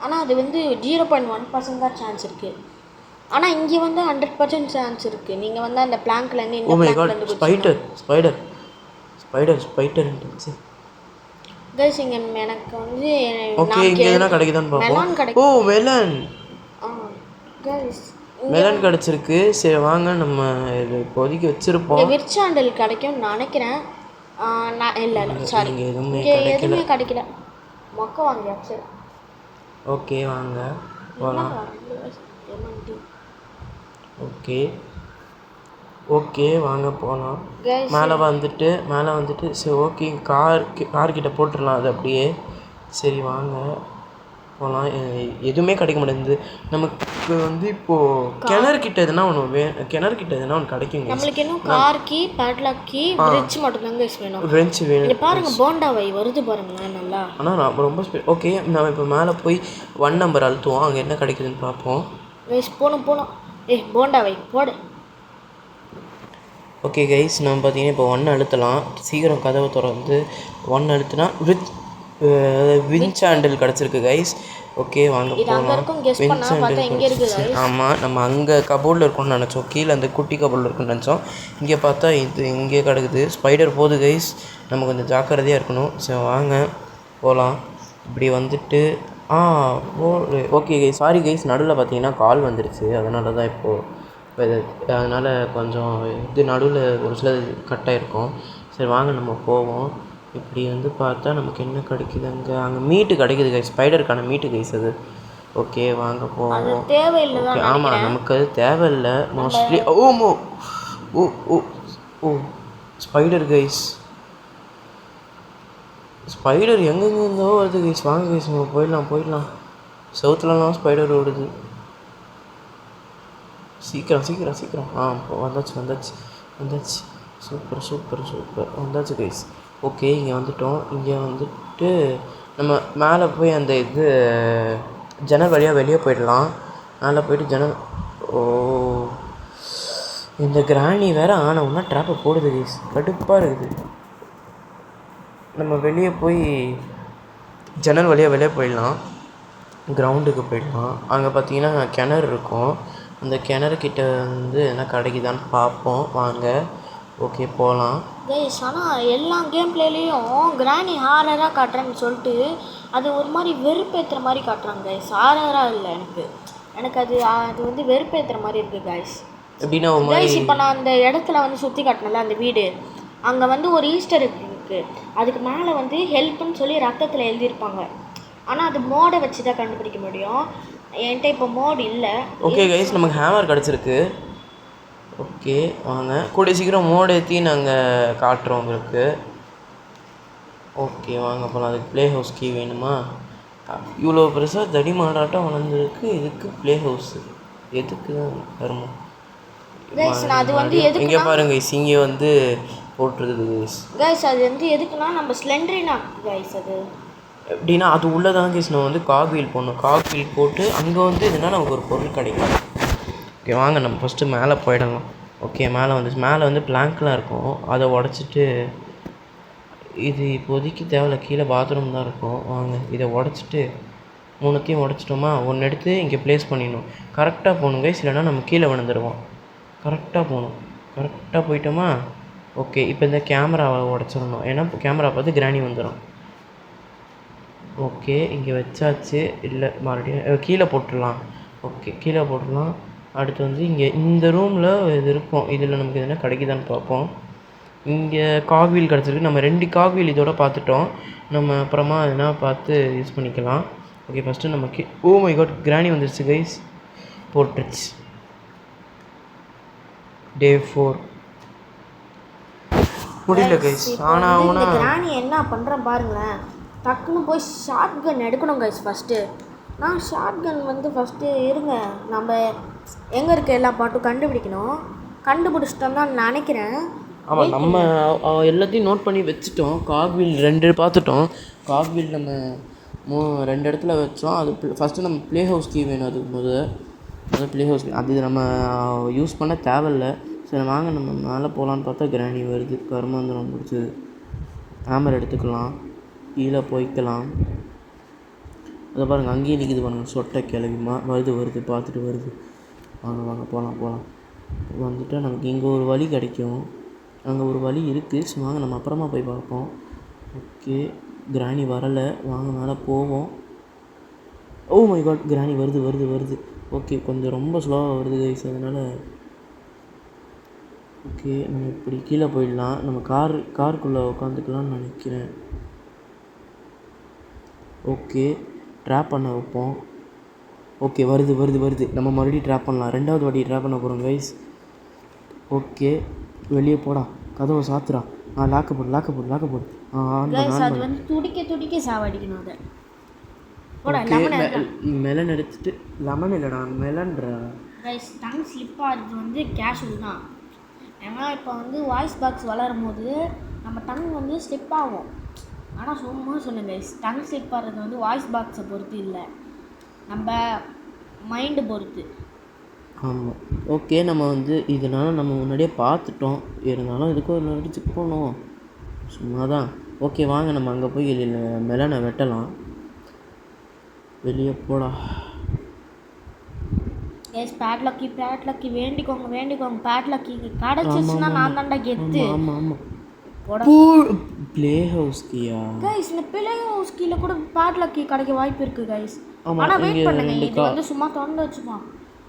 ஆனால் அது வந்து 0.1% தான் சான்ஸ் இருக்குது. ஆனால் இங்கே வந்து 100% சான்ஸ் இருக்குது. நீங்கள் வந்து அந்த பிளாங்க்லேருந்து இந்த பிளாங்க்லேருந்து ஸ்பைடர் கைஸ் இங்கே எனக்கு வந்து ஓகே இங்கே எதுனா கிடைக்குதான்னு பார்ப்போம். ஓ மெலன் மெலன் கிடச்சிருக்கு. சரி வாங்க நம்ம இது இப்போதைக்கு வச்சுருப்போம். விர்ச்சாண்டல் கிடைக்கும்னு நினைக்கிறேன். நான் இல்லை சாரி இங்கே எதுவுமே கிடைக்கல. மொக்க வாங்கியாச்சு. ஓகே வாங்க போகலாம். ஓகே வாங்க போகலாம். மேலே வந்துட்டு சரி ஓகே கார்கிட்ட போட்டுடலாம் அது அப்படியே. சரி வாங்க போகலாம். எதுவுமே கிடைக்க மாட்டேங்குது நமக்கு வந்து இப்போது கிணறுக்கிட்ட எதுனா ஒன்று கிடைக்குங்க. நம்மளுக்கு இன்னும் கார் கீ, பேட்லாக் கீ, ரிட்ச் மட்டும் வேணும். ரெஞ்ச் வேணும். பாருங்க போண்டாவை வருது பாருங்களேன் நல்லா. ஆனால் நான் ரொம்ப ஓகே நம்ம இப்போ மேலே போய் 1 நம்பர் அழுத்துவோம். அங்கே என்ன கிடைக்குதுன்னு பார்ப்போம். போனோம் போண்டாவை போடு. ஓகே கைஸ் நம்ம பார்த்தீங்கன்னா இப்போ 1 அழுத்தலாம். சீக்கிரம் கதவை திறந்து 1 அழுத்தினா வின்சாண்டில் கிடச்சிருக்கு கைஸ். ஓகே வாங்க போகலாம். ஆமாம் நம்ம அங்கே கபோர்டில் இருக்கும்னு நினச்சோம். கீழே அந்த குட்டி கபோர்டில் இருக்குன்னு நினச்சோம். இங்கே பார்த்தா இது இங்கே கிடக்குது. ஸ்பைடர் போகுது கைஸ், நம்ம கொஞ்சம் ஜாக்கிரதையாக இருக்கணும். சரி வாங்க போகலாம். இப்படி வந்துட்டு ஓகே கைஸ் சாரி கைஸ் நடுவில் பார்த்தீங்கன்னா கால் வந்துருச்சு. அதனால தான் இப்போது அதனால் கொஞ்சம் இது நடுவில் ஒரு சிலது கட்டாயிருக்கும். சரி வாங்க நம்ம போவோம். இப்படி வந்து பார்த்தா நமக்கு என்ன கிடைக்குது. அங்கே மீட்டு கிடைக்குது கைஸ், ஸ்பைடருக்கான மீட்டு கைஸ் அது. ஓகே வாங்க போவோம். ஓகே ஆமாம் நமக்கு அது தேவையில்லை மோஸ்ட்லி. ஓ ஸ்பைடர் கைஸ், ஸ்பைடர் எங்கெங்கேருந்தோ வருது கைஸ். வாங்க கைஸ் நம்ம போயிடலாம். சவுத்துலலாம் ஸ்பைடர் ஓடுது. சீக்கிரம் வந்தாச்சு. சூப்பர் வந்தாச்சு கைஸ். ஓகே இங்கே வந்துட்டோம். இங்கே வந்து முடிச்சுட்டு நம்ம மேலே போய் அந்த ஜன்னல் வழியாக வெளியே போயிடலாம். மேலே போயிட்டு ஜன்னல் இந்த கிராணி வேறு ஆனவுன்னா ட்ராப்பை போடுது கைஸ், கடுப்பாக இருக்குது. நம்ம வெளியே போய் ஜன்னல் வழியாக வெளியே போயிடலாம், கிரவுண்டுக்கு போயிடலாம். அங்கே பார்த்தீங்கன்னா கிணறு இருக்கும். அந்த கிணறுக்கிட்ட வந்து என்ன கிடைக்குதான்னு பார்ப்போம் வாங்க. ஓகே போகலாம் கைஸ். ஆனால் எல்லா கேம் பிளேலேயும் கிராணி ஹாரராக காட்டுறேன்னு சொல்லிட்டு அது ஒரு மாதிரி வெறுப்பேற்றுற மாதிரி காட்டுறாங்க கைஸ். ஹாரராக இல்லை, எனக்கு அது வந்து வெறுப்பேற்றுற மாதிரி இருக்குது கைஸ். எப்படின்னா கைஸ் இப்போ நான் அந்த இடத்துல வந்து சுற்றி காட்டினல அந்த வீடு, அங்கே வந்து ஒரு ஈஸ்டர் இருக்குது. அதுக்கு மேலே வந்து ஹெல்ப்னு சொல்லி ரத்தத்தில் எழுதியிருப்பாங்க. ஆனால் அது மோடை வச்சு தான் கண்டுபிடிக்க முடியும். என்கிட்ட இப்போ மோட் இல்லை. ஓகே கைஸ், நமக்கு ஹேமர் கிடச்சிருக்கு. ஓகே வாங்க, கூடிய சீக்கிரம் மோடு ஏற்றி நாங்கள் காட்டுறோம் உங்களுக்கு. ஓகே வாங்க போகலாம். அதுக்கு ப்ளே ஹவுஸ் கீ வேணுமா? இவ்வளோ பெருசாக தடி மாடாட்டம் வளர்ந்துருக்கு, இதுக்கு ப்ளே ஹவுஸு எதுக்கு தான் வருமா? அது வந்து இங்கே பாருங்க கைஸ், இங்கே வந்து போட்டிருக்குது கைஸ். அது வந்து எதுக்குன்னா நம்ம ஸ்லெண்டரினா கைஸ். அது எப்படின்னா அது உள்ளே தான் கைஸ் நம்ம வந்து காக்வீல் போடணும். காக்வீல் போட்டு அங்கே வந்து இதுனா நமக்கு ஒரு பொருள் கிடைக்கும். ஓகே வாங்க நம்ம ஃபஸ்ட்டு மேலே போயிடலாம். ஓகே மேலே வந்து பிளாங்க்லாம் இருக்கும், அதை உடச்சிட்டு இது இப்போதைக்கு தேவையில்ல, கீழே பாத்ரூம் தான் இருக்கும். வாங்க இதை உடச்சிட்டு மூணுத்தையும் உடச்சிட்டோமா, ஒன்று எடுத்து இங்கே ப்ளேஸ் பண்ணிடணும். கரெக்டாக போகணும் கைஸ், இல்லைனா நம்ம கீழே விழுந்துருவோம். கரெக்டாக போகணும். கரெக்டாக போயிட்டோமா. ஓகே இப்போ இந்த கேமராவை உடச்சிடணும், ஏன்னா கேமரா பார்த்து கிராணி வந்துடும். ஓகே இங்கே வச்சாச்சு. இல்லை மறுபடியும் கீழே போட்டுடலாம். ஓகே கீழே போட்டுடலாம். அடுத்து வந்து இங்கே இந்த ரூமில் இது இருக்கும், இதில் நமக்கு எதுனா கிடைக்குதான்னு பார்ப்போம். இங்கே காக்வீல் கிடச்சிருக்கு. நம்ம 2 காக்வீல் இதோட பார்த்துட்டோம். நம்ம அப்புறமா எதுனா பார்த்து யூஸ் பண்ணிக்கலாம். ஓகே ஃபஸ்ட்டு நமக்கு ஓ மை காட் கிராணி வந்துருச்சு கைஸ், போட்டுருச்சு. டே 4 முடியல கைஸ். ஆனால் கிராணி என்ன பண்ணுறேன் பாருங்களேன். டக்குன்னு போய் ஷார்ட் கன் எடுக்கணும் கைஸ். ஃபஸ்ட்டு நான் ஷார்ட் கன் வந்து ஃபஸ்ட்டு இருங்க, நம்ம எங்கே இருக்க எல்லா பாட்டும் கண்டுபிடிக்கணும். கண்டுபிடிச்சிட்டோம் தான் நினைக்கிறேன். ஆமாம், நம்ம எல்லாத்தையும் நோட் பண்ணி வச்சுட்டோம். காக்வீல் 2 பார்த்துட்டோம். காக்வீல் நம்ம 2 இடத்துல வச்சோம். அது ஃபஸ்ட்டு நம்ம ப்ளே ஹவுஸ் கீ வேணும். அதுக்கு ப்ளே ஹவுஸ் அது நம்ம யூஸ் பண்ண தேவையில்லை. சரி வாங்க நம்ம மேலே போகலான்னு பார்த்தா கிராணி வருது, கருமாந்திரம் பிடிச்சது. ஹேமர் எடுத்துக்கலாம், கீழே போய்க்கலாம். அதை பாருங்கள் அங்கேயே நிற்கிது பாருங்கள், சொட்டை கிளவிமா வருது பார்த்துட்டு வருது. வாங்க போகலாம். வந்துட்டு நமக்கு இங்கே ஒரு வழி கிடைக்கும், அங்கே ஒரு வழி இருக்குது. ஸோ வாங்க நம்ம அப்புறமா போய் பார்ப்போம். ஓகே கிராணி வரலை, வாங்க மேலே போவோம். ஓ மை காட் கிராணி வருது. ஓகே கொஞ்சம் ரொம்ப ஸ்லோவாக வருது கைஸ், அதனால் ஓகே நம்ம இப்படி கீழே போயிடலாம். நம்ம காருக்குள்ளே உட்காந்துக்கலாம்னு நினைக்கிறேன். ஓகே ட்ராப் பண்ண வைப்போம். ஓகே வருது. நம்ம மறுபடியும் ட்ராப் பண்ணலாம். 2வது வாட்டி ட்ராப் பண்ண போகிறோம் கைஸ். ஓகே வெளியே போடா, கதவை சாத்துறா. லாக்கு போடு. அது வந்து துடிக்க சாவடிக்கணும். அதை ஓகே மெலன் எடுத்துட்டு, லெமன் இல்லைடா மெலன்ற கைஸ். டங் ஸ்லிப் ஆகிறது வந்து கேஷுவல் தான். ஏன்னா இப்போ வந்து வாய்ஸ் பாக்ஸ் வளரும் போது நம்ம டங் வந்து ஸ்லிப் ஆகும். ஆனால் சும்மா சொன்னேன் கைஸ், டங் ஸ்லிப் ஆகிறது வந்து வாய்ஸ் பாக்ஸை பொறுத்து இல்லை, நம்ம மைண்டு பொறுத்து. ஆமாம் ஓகே நம்ம வந்து இதனால் நம்ம முன்னாடியே பார்த்துட்டோம், இருந்தாலும் இதுக்கும் ஒரு நாளைக்கு செக் பண்ணுவோம் சும்மா தான். ஓகே வாங்க நம்ம அங்கே போய் மெலனை வெட்டலாம். வெளியே போடா எஸ். பேட்லக்கி வேண்டிக்கோங்க. பேட்லக்கி கிடச்சிச்சுன்னா நான் தாண்டா கெத்து. ஆமாம் ப்ளே ஹவுஸ் கீயா கைஸ்? இந்த ப்ளே ஹவுஸ் கீழே கூட பேட்லக்கி கிடைக்க வாய்ப்பு இருக்குது கைஸ். ஆனால் வெயிட் பண்ணுங்க, இது வந்து சும்மா திறந்து வச்சுப்போம்.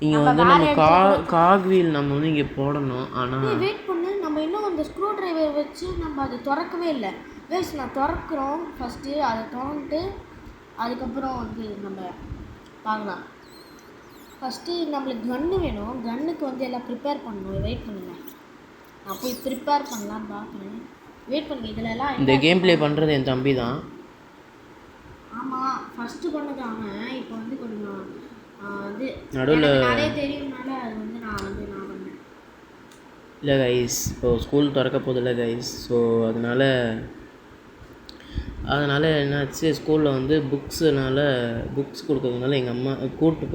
இங்கே வந்து நம்ம காக்வீல் நம்ம வந்து இங்கே போடணும். ஆனால் வெயிட் பண்ணு, நம்ம இன்னும் அந்த ஸ்க்ரூ டிரைவர் வச்சு நம்ம அதை திறக்கவே இல்லை கைஸ். நான் திறக்கிறோம் ஃபஸ்ட்டு, அதை திறந்துட்டு அதுக்கப்புறம் வந்து நம்ம பார்க்கலாம். ஃபஸ்ட்டு நம்மளுக்கு கன்று வேணும். கன்னுக்கு வந்து எல்லாம் ப்ரிப்பேர் பண்ணணும். வெயிட் பண்ணுங்கள், நான் போய் ப்ரிப்பேர் பண்ணலான்னு பார்க்குறேன். வெயிட் பண்ணுங்க. இதில் எல்லாம் இந்த கேம் ப்ளே பண்ணுறது என் தம்பி தான். ஆமாம் ஃபஸ்ட்டு பண்ணது அவன். இப்போ வந்து கொஞ்சம் இது நடுவில் நிறைய தெரியும்னால அது வந்து நான் பண்ணேன். இல்லை கைஸ், இப்போது ஸ்கூல் திறக்க போதில்லை கைஸ். ஸோ அதனால் அதனால் என்னாச்சு ஸ்கூலில் வந்து புக்ஸ் கொடுக்கறதுனால எங்கள் அம்மா கூப்பிட்டு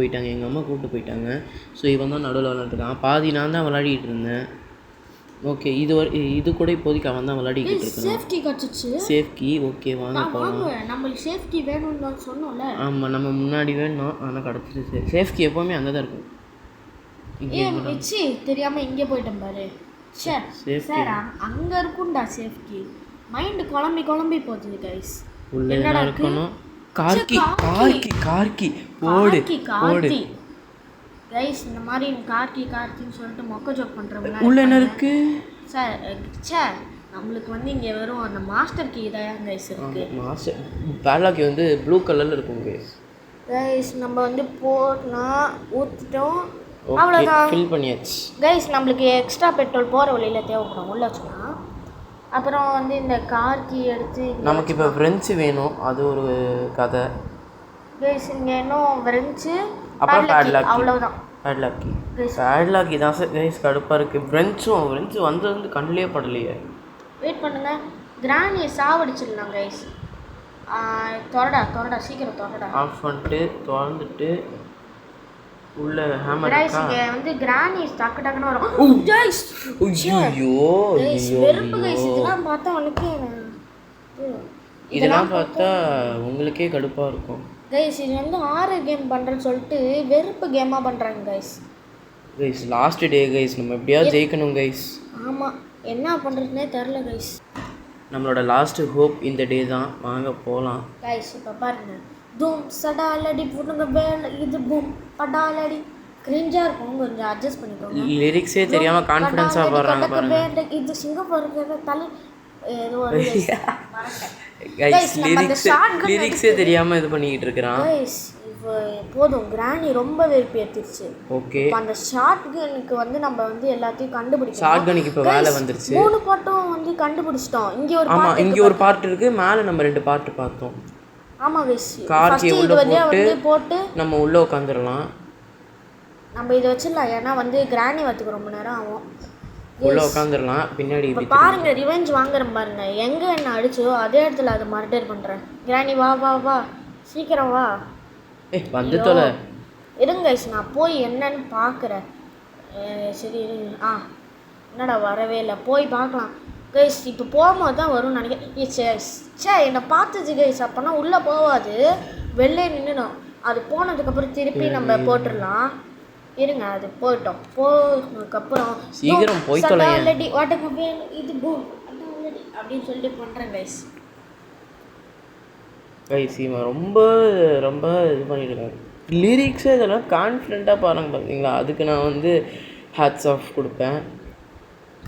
போயிட்டாங்க. ஸோ இவன் தான் நடுவில் விளாண்டுருக்கான். பாதி நான் தான் விளையாடிட்டு இருந்தேன். ஓகே இது கூட இப்போதைக்கு அவன் தான் விளையாடிக்கிட்டு இருக்கான். சேஃப்டி கிடச்சிச்சு. சேஃப்டி ஓகே வாங்க போகலாம். நம்மளுக்கு சேஃப்டி வேணும்னு தான் சொன்னோம்ல. ஆமாம் நம்ம முன்னாடி வேணும் ஆனால் கிடச்சிருச்சு. சேஃப்டி எப்போவுமே அங்கே தான் இருக்கும். தெரியாமல் இங்கே போயிட்டேன் பாரு. சார் அங்கே இருக்கும்டா சேஃப்டி. மைண்டு குழம்பி போகுது கைஸ். உள்ள என்ன இருக்கணும்? கார்கி போடு கைஸ். இந்த மாதிரி கார்கின்னு சொல்லிட்டு மொக்க ஜோக் பண்ணுறவங்க உள்ள என்ன இருக்கு சார்? நம்மளுக்கு வந்து இங்கே வெறும் அந்த மாஸ்டர் கீ தான் கைஸ் இருக்கு. மாஸ்டர் பேட்லாக் வந்து ப்ளூ கலரில் இருக்கும் கைஸ். நம்ம வந்து ஊற்றிட்டோம், அவ்வளோதான், ஃபில் பண்ணியாச்சு கைஸ். நம்மளுக்கு எக்ஸ்ட்ரா பெட்ரோல் போகிற வழியில் தேவைப்படும் உள்ள வச்சுக்கலாம். அப்புறம் வந்து இந்த கார்கி எடுத்து நமக்கு இப்போ ஃப்ரெஞ்சு வேணும், அது ஒரு கதை கைஸ். இங்கே இன்னும் ஃப்ரெஞ்சு அப்புறம் அவ்வளோதான். பேட்லாக்கி தான் சார் கைஸ் கடுப்பாக இருக்குது. ஃப்ரெஞ்சு வந்தது கண்ணிலே படலையே. வெயிட் பண்ணுங்க, கிராணியை சாவடிச்சிடலாம் கைஸ். தொடடா சீக்கிரம் தொடடா. ஆஃப் பண்ணிட்டு திறந்துட்டு உள்ள ஹேமர் கைஸ். இங்கே வந்து கிராணி டக்குன்னு வரும் கைஸ். வெறுப்பு கைஸ். இதெல்லாம் பார்த்தா உங்களுக்கே கடுப்பாக இருக்கும் கைஸ். இது வந்து ஹாரர் கேம் பண்ணுறேன்னு சொல்லிட்டு வெறுப்பு கேமாக பண்ணுறாங்க கைஸ். லாஸ்ட் டே கைஸ், நம்ம எப்படியாவது ஜெயிக்கணும் கைஸ். ஆமாம், என்ன பண்ணுறதுனே தெரில கைஸ். நம்மளோட லாஸ்ட் ஹோப் இந்த டே தான். வாங்க போகலாம் கைஸ். இப்போ பாருங்க, தூம் சடாலடி புடுங்க வேலை, இது பூம் படாலடி. கிரிஞ்சாக இருக்கும், கொஞ்சம் அட்ஜஸ்ட் பண்ணிக்கோங்க. லிரிக்ஸே தெரியாமல் கான்ஃபிடென்ஸாக பாடுறாங்க பாருங்க. இது சிங்கப்பூர் தலை ஏதோ லிரிக்ஸே தெரியாமல் இது பண்ணிக்கிட்டு இருக்கிறான் கைஸ். இப்போ போதும், கிராணி ரொம்ப வெறுப்பு ஏற்றிடுச்சு. ஓகே, அந்த ஷார்ட் கனுக்கு வந்து நம்ம வந்து எல்லாத்தையும் கண்டுபிடிச்சோம். ஷார்ட் கனுக்கு இப்போ வேலை வந்துருச்சு. 3 பாட்டும் வந்து கண்டுபிடிச்சிட்டோம். இங்கே ஒரு பார்ட் இருக்குது, மேலே நம்ம 2 பார்ட் பார்த்தோம். ஆமாம் கைஸ். கார்கி உள்ள போட்டு நம்ம உள்ளே உட்காந்துடலாம். நம்ம இதை வச்சிடலாம், ஏன்னா வந்து கிராணி வரத்துக்கு ரொம்ப நேரம் ஆகும். உள்ளே உட்காந்துடலாம். பின்னாடி பாருங்க, ரிவெஞ்ச் வாங்குறேன் பாருங்க. எங்கே என்ன அடிச்சோ அதே இடத்துல அதை மர்டர் பண்ணுறேன். கிராணி வா சீக்கிரம் வா. வந்து தொலை இருங்க கைஸ், நான் போய் என்னன்னு பார்க்குறேன். சரி என்னடா வரவே இல்லை, போய் பார்க்கலாம் கைஸ். இப்போ போகும்போது தான் வரும்னு நினைக்கிறேன். என்னை பார்த்துச்சு கைஸ். அப்போனா உள்ளே போகாது, வெளிலே நின்றுடும். அது போனதுக்கப்புறம் திருப்பி நம்ம போட்டுடலாம். இருங்க, அது போனதுக்கப்புறம் சீக்கிரம் போய் தொலைங்க. இது பூம் அப்படின்னு சொல்லிட்டு பண்ணுறேன் கைஸ். இவன் ரொம்ப ரொம்ப இது பண்ணிட்டுருக்காங்க. லிரிக்ஸே இதெல்லாம் கான்ஃபிடென்ட்டாக பாருங்க பார்த்தீங்களா. அதுக்கு நான் வந்து ஹேட்ஸ் ஆஃப் கொடுப்பேன்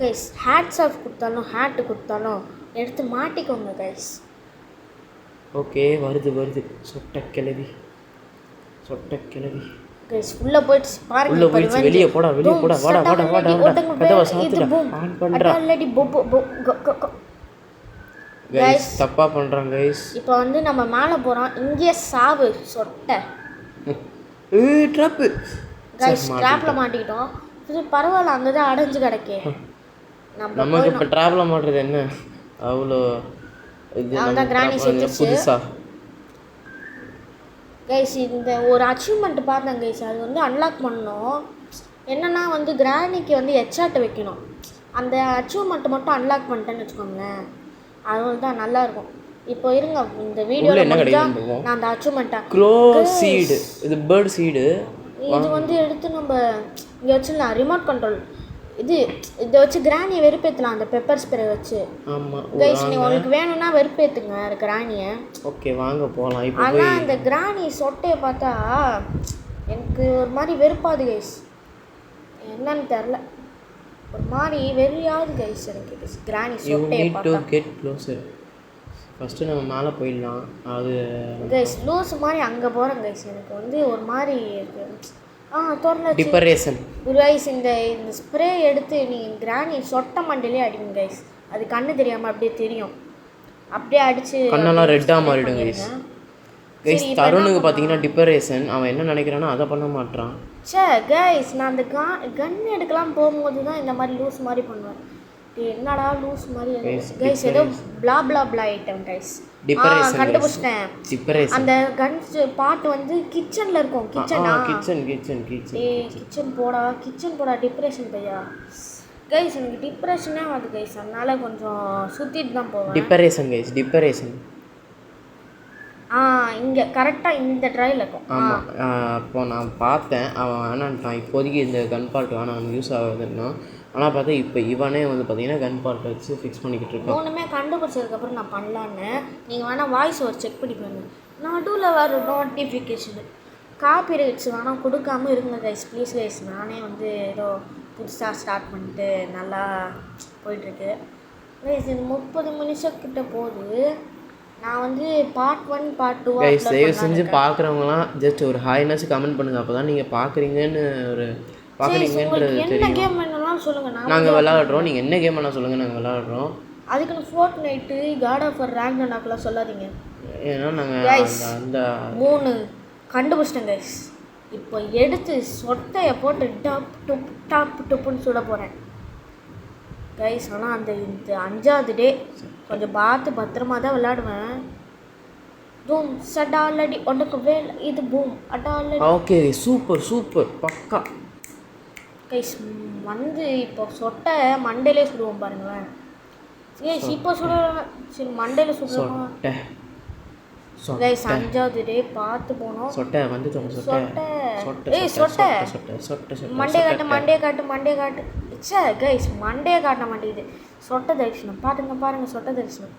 கைஸ். ஹேட்ஸ் ஆஃப் கொடுத்தாலும் எடுத்து மாட்டிக்கோங்க கைஸ். ஓகே, வருது சொட்ட கிளவி கைஸ். உள்ளே போயிடுச்சு பாருங்க. உள்ளே போயிடுச்சு. வெளியே போடா வாடா கதவை சாத்துடா. ஆன் பண்ணுறா கைஸ். தப்பாக பண்ணுறாங்க கைஸ். இப்போ வந்து நம்ம மேலே போகிறோம். இங்கே சாவு சொட்டை ட்ராப்பு கைஸ். ட்ராப்பில் மாட்டிக்கிட்டோம். பரவாயில்ல, அங்கே தான் அடைஞ்சு கிடக்கே. நமக்கு இப்போ ட்ராப்பில் மாட்டுறது என்ன அவ்வளோ இது கிராணி புதுசா கைஸ். இந்த ஒரு அச்சீவ்மெண்ட் பார்த்தேன் கைஸ். அது வந்து அன்லாக் பண்ணோம். என்னென்னா வந்து கிராணிக்கு வந்து ஹெட்ஷாட் வைக்கணும். அந்த அச்சீவ்மெண்ட் மட்டும் அன்லாக் பண்ணிட்டேன்னு வச்சுக்கோங்களேன், அது தான் நல்லாயிருக்கும். இப்போ இருங்க, இந்த வீடியோவில் நான் அந்த அச்சீவ்மெண்ட்டை சீடு, இது பேர்ட் சீடு, இது வந்து எடுத்து நம்ம இங்கே வச்சிடலாம். ரிமோட் கண்ட்ரோல் இதை வச்சு கிராணியை வெறுப்பேற்றலாம், அந்த பெப்பர் ஸ்ப்ரே வச்சு. ஆமாம் கைஸ், நீங்கள் உங்களுக்கு வேணும்னா வெறுப்பேற்றுங்க கிராணியை. ஓகே வாங்க போகலாம். இப்போ ஆனால் அந்த கிராணி சொட்டையை பார்த்தா எனக்கு ஒரு மாதிரி வெறுப்பாது கைஸ். என்னன்னு தெரில, ஒரு மாதிரி வெறியாவது கைஸ் எனக்கு கிராணி சொட்டையை பார்த்தா. ஃபஸ்ட்டு நம்ம மேலே போயிடலாம். அது கைஸ் லூஸ் மாதிரி அங்கே போகிறேன் கைஸ். எனக்கு வந்து ஒரு மாதிரி இருக்குது. டிப்பரேஷன் கைஸ். இந்த ஸ்ப்ரே எடுத்து நீங்கள் கிராணி சொட்டை மண்டிலே அடிங்க கைஸ். அது கண்ணு தெரியாமல் அப்படியே தெரியும். அப்படியே அடித்து கண்ணெல்லாம் ரெட்டாக மாறிடும் கைஸ். கைஸ் தருணுக்கு பார்த்தீங்கன்னா டிப்பரேஷன். அவன் என்ன நினைக்கிறானோ அதை பண்ண மாட்டான். கைஸ், நான் அந்த கன் எடுக்கலாம் போகும்போது தான் இந்த மாதிரி லூஸ் மாதிரி பண்ணுவேன். என்னடா லூஸ் மாதிரி Guys, கைஸ் ஏதோ பிளா பிளா பிளா ஐட்டம் கைஸ் டிப்பரேஷன் கண்டுபிடிச்சிட்டேன். டிப்பரேஷன் அந்த கன்ஸ் பாட்டு வந்து கிச்சனில் இருக்கும். கிச்சன் போடா டிப்ரெஷன் பையா. கைஸ் எனக்கு டிப்ரெஷனே ஆகுது கைஸ், அதனால கொஞ்சம் சுற்றிட்டு தான் போவேன். டிப்பரேஷன் இங்கே கரெக்டாக இந்த ட்ரையில் இருக்கும். ஆமாம். அப்போ நான் பார்த்தேன், அவன் வேணான்ட்டான், இப்போதைக்கு இந்த கன் பார்ட் வேணாம் அவனுக்கு யூஸ் ஆகுதுன்னா. ஆனால் பார்த்தா இப்போ இவனே வந்து பார்த்தீங்கன்னா கன் பார்ட் வச்சு ஃபிக்ஸ் பண்ணிக்கிட்டு இருக்கான். ஒன்றுமே கண்டுபிடிச்சதுக்கப்புறம் நான் பண்ணலான்னு. நீங்கள் வேணால் வாய்ஸ் ஒரு செக் பண்ணி பாருங்க. நடுவில் வர நோட்டிஃபிகேஷனு காப்பி ரைட்ஸ் வேணால் கொடுக்காம இருங்க கைஸ் ப்ளீஸ் கைஸ். நானே வந்து ஏதோ புதுசாக ஸ்டார்ட் பண்ணிட்டு நல்லா போயிட்டுருக்கு கைஸ். இது 30 நிமிஷக்கிட்ட போகுது. நான் வந்து பார்ட் 1 பார்ட் 2 கைஸ் தயவு செஞ்சு பார்க்குறவங்களாம் ஜஸ்ட் ஒரு ஹாய்னஸ் கமெண்ட் பண்ணுங்கள், அப்போ தான் நீங்கள் பார்க்குறீங்கன்னு ஒரு பார்க்குறீங்கன்றது என்ன கேம் வேணும்னாலும் சொல்லுங்கள், நாங்கள் விளாடுறோம். நீங்கள் என்ன கேம் வேணால் சொல்லுங்கள், நாங்கள் விளாடுறோம். அதுக்குன்னு ஃபோர்ட்நைட்டு காட் ஆஃப் வார் ரேங்க் நாக்கெலாம் சொல்லாதீங்க. ஏன்னா நாங்கள் அந்த 3 கண்டுபிடிச்சிட்டேன் கைஸ். இப்போ எடுத்து சொட்டையை போட்டு டாப் டுப்புன்னு சுட போகிறேன் கைஸ். ஆனால் இந்த 5வது டே கொஞ்சம் பார்த்து பத்திரமா தான் விளையாடுவேன். பூம் சடாலடி உனக்கு வேல் இது பூம் அடாலடி. ஓகே சூப்பர் பக்கா கைஸ். வந்து இப்போ சொட்டை மண்டையிலே சுடுவோம் பாருங்களேன். கைஸ் இப்போ சுடுவோம், சரி மண்டையில் சுடுவோம் கைஸ். 5வது டே பார்த்து போனோம். சொட்டை வந்து சொட்டை மண்டே காட்டு சே கைஸ் மண்டே காட்ட மாட்டேங்குது. சொட்டை தரிசனம் பாருங்க சொட்டை தரிசனம்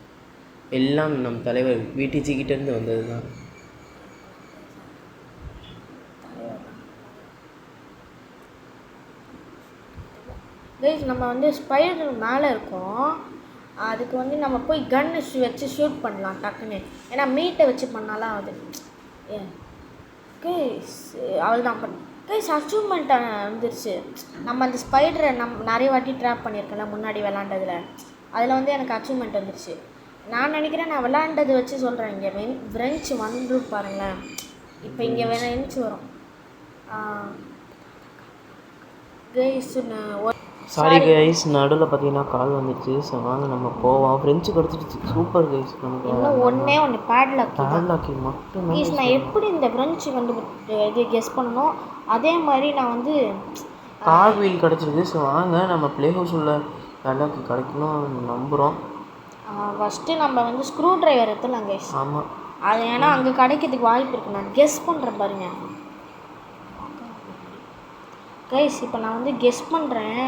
எல்லாம் நம் தலைவர் VTG கிட்டேருந்து வந்தது தான். கைஸ் நம்ம வந்து ஸ்பைடர் மேலே இருக்கோம். அதுக்கு வந்து நம்ம போய் கன்னு வச்சு ஷூட் பண்ணலாம் டக்குன்னு. ஏன்னா மீட்டை வச்சு பண்ணாலாம் அது கைஸ் அவ்வளோதான். கைஸ் அச்சீவ்மெண்ட் வந்துருச்சு. நம்ம அந்த ஸ்பைடரை நிறைய வாட்டி ட்ராப் பண்ணியிருக்கேன்ல முன்னாடி விளாண்டதில், அதில் வந்து எனக்கு அச்சீவ்மெண்ட் வந்துருச்சு. நான் நினைக்கிறேன் நான் விளாண்டது வச்சு சொல்கிறேன். இங்கே ஃப்ரெஞ்ச் வந்து பாருங்களேன், இப்போ இங்கே ஃப்ரெஞ்ச் வரும் கைஸ். சாரி கைஸ், நடுவில் பார்த்தீங்கன்னா கால் வந்துடுச்சு. ஸோ வாங்க நம்ம போவோம். ஃப்ரெஞ்சு கிடச்சிடுச்சு. Super guys. நமக்கு இன்னும் ஒன்று பேட்லாக்கி மட்டும் கைஸ். நான் எப்படி இந்த ஃப்ரெஞ்சு இது கெஸ் பண்ணணும், அதே மாதிரி நான் வந்து கார் வீல் கிடச்சிருக்கு. ஸோ வாங்க நம்ம ப்ளே ஹவுஸ் உள்ள பேட்லாக்கி கிடைக்கணும் நம்புகிறோம். ஃபஸ்ட்டு நம்ம வந்து ஸ்க்ரூ ட்ரைவர் எடுத்துலாம் கைஸ். ஆமாம், அது ஏன்னா அங்கே கிடைக்கிறதுக்கு வாய்ப்பு இருக்குது. நான் கெஸ் பண்ணுறேன் பாருங்க கைஸ். இப்போ நான் வந்து கெஸ் பண்ணுறேன்.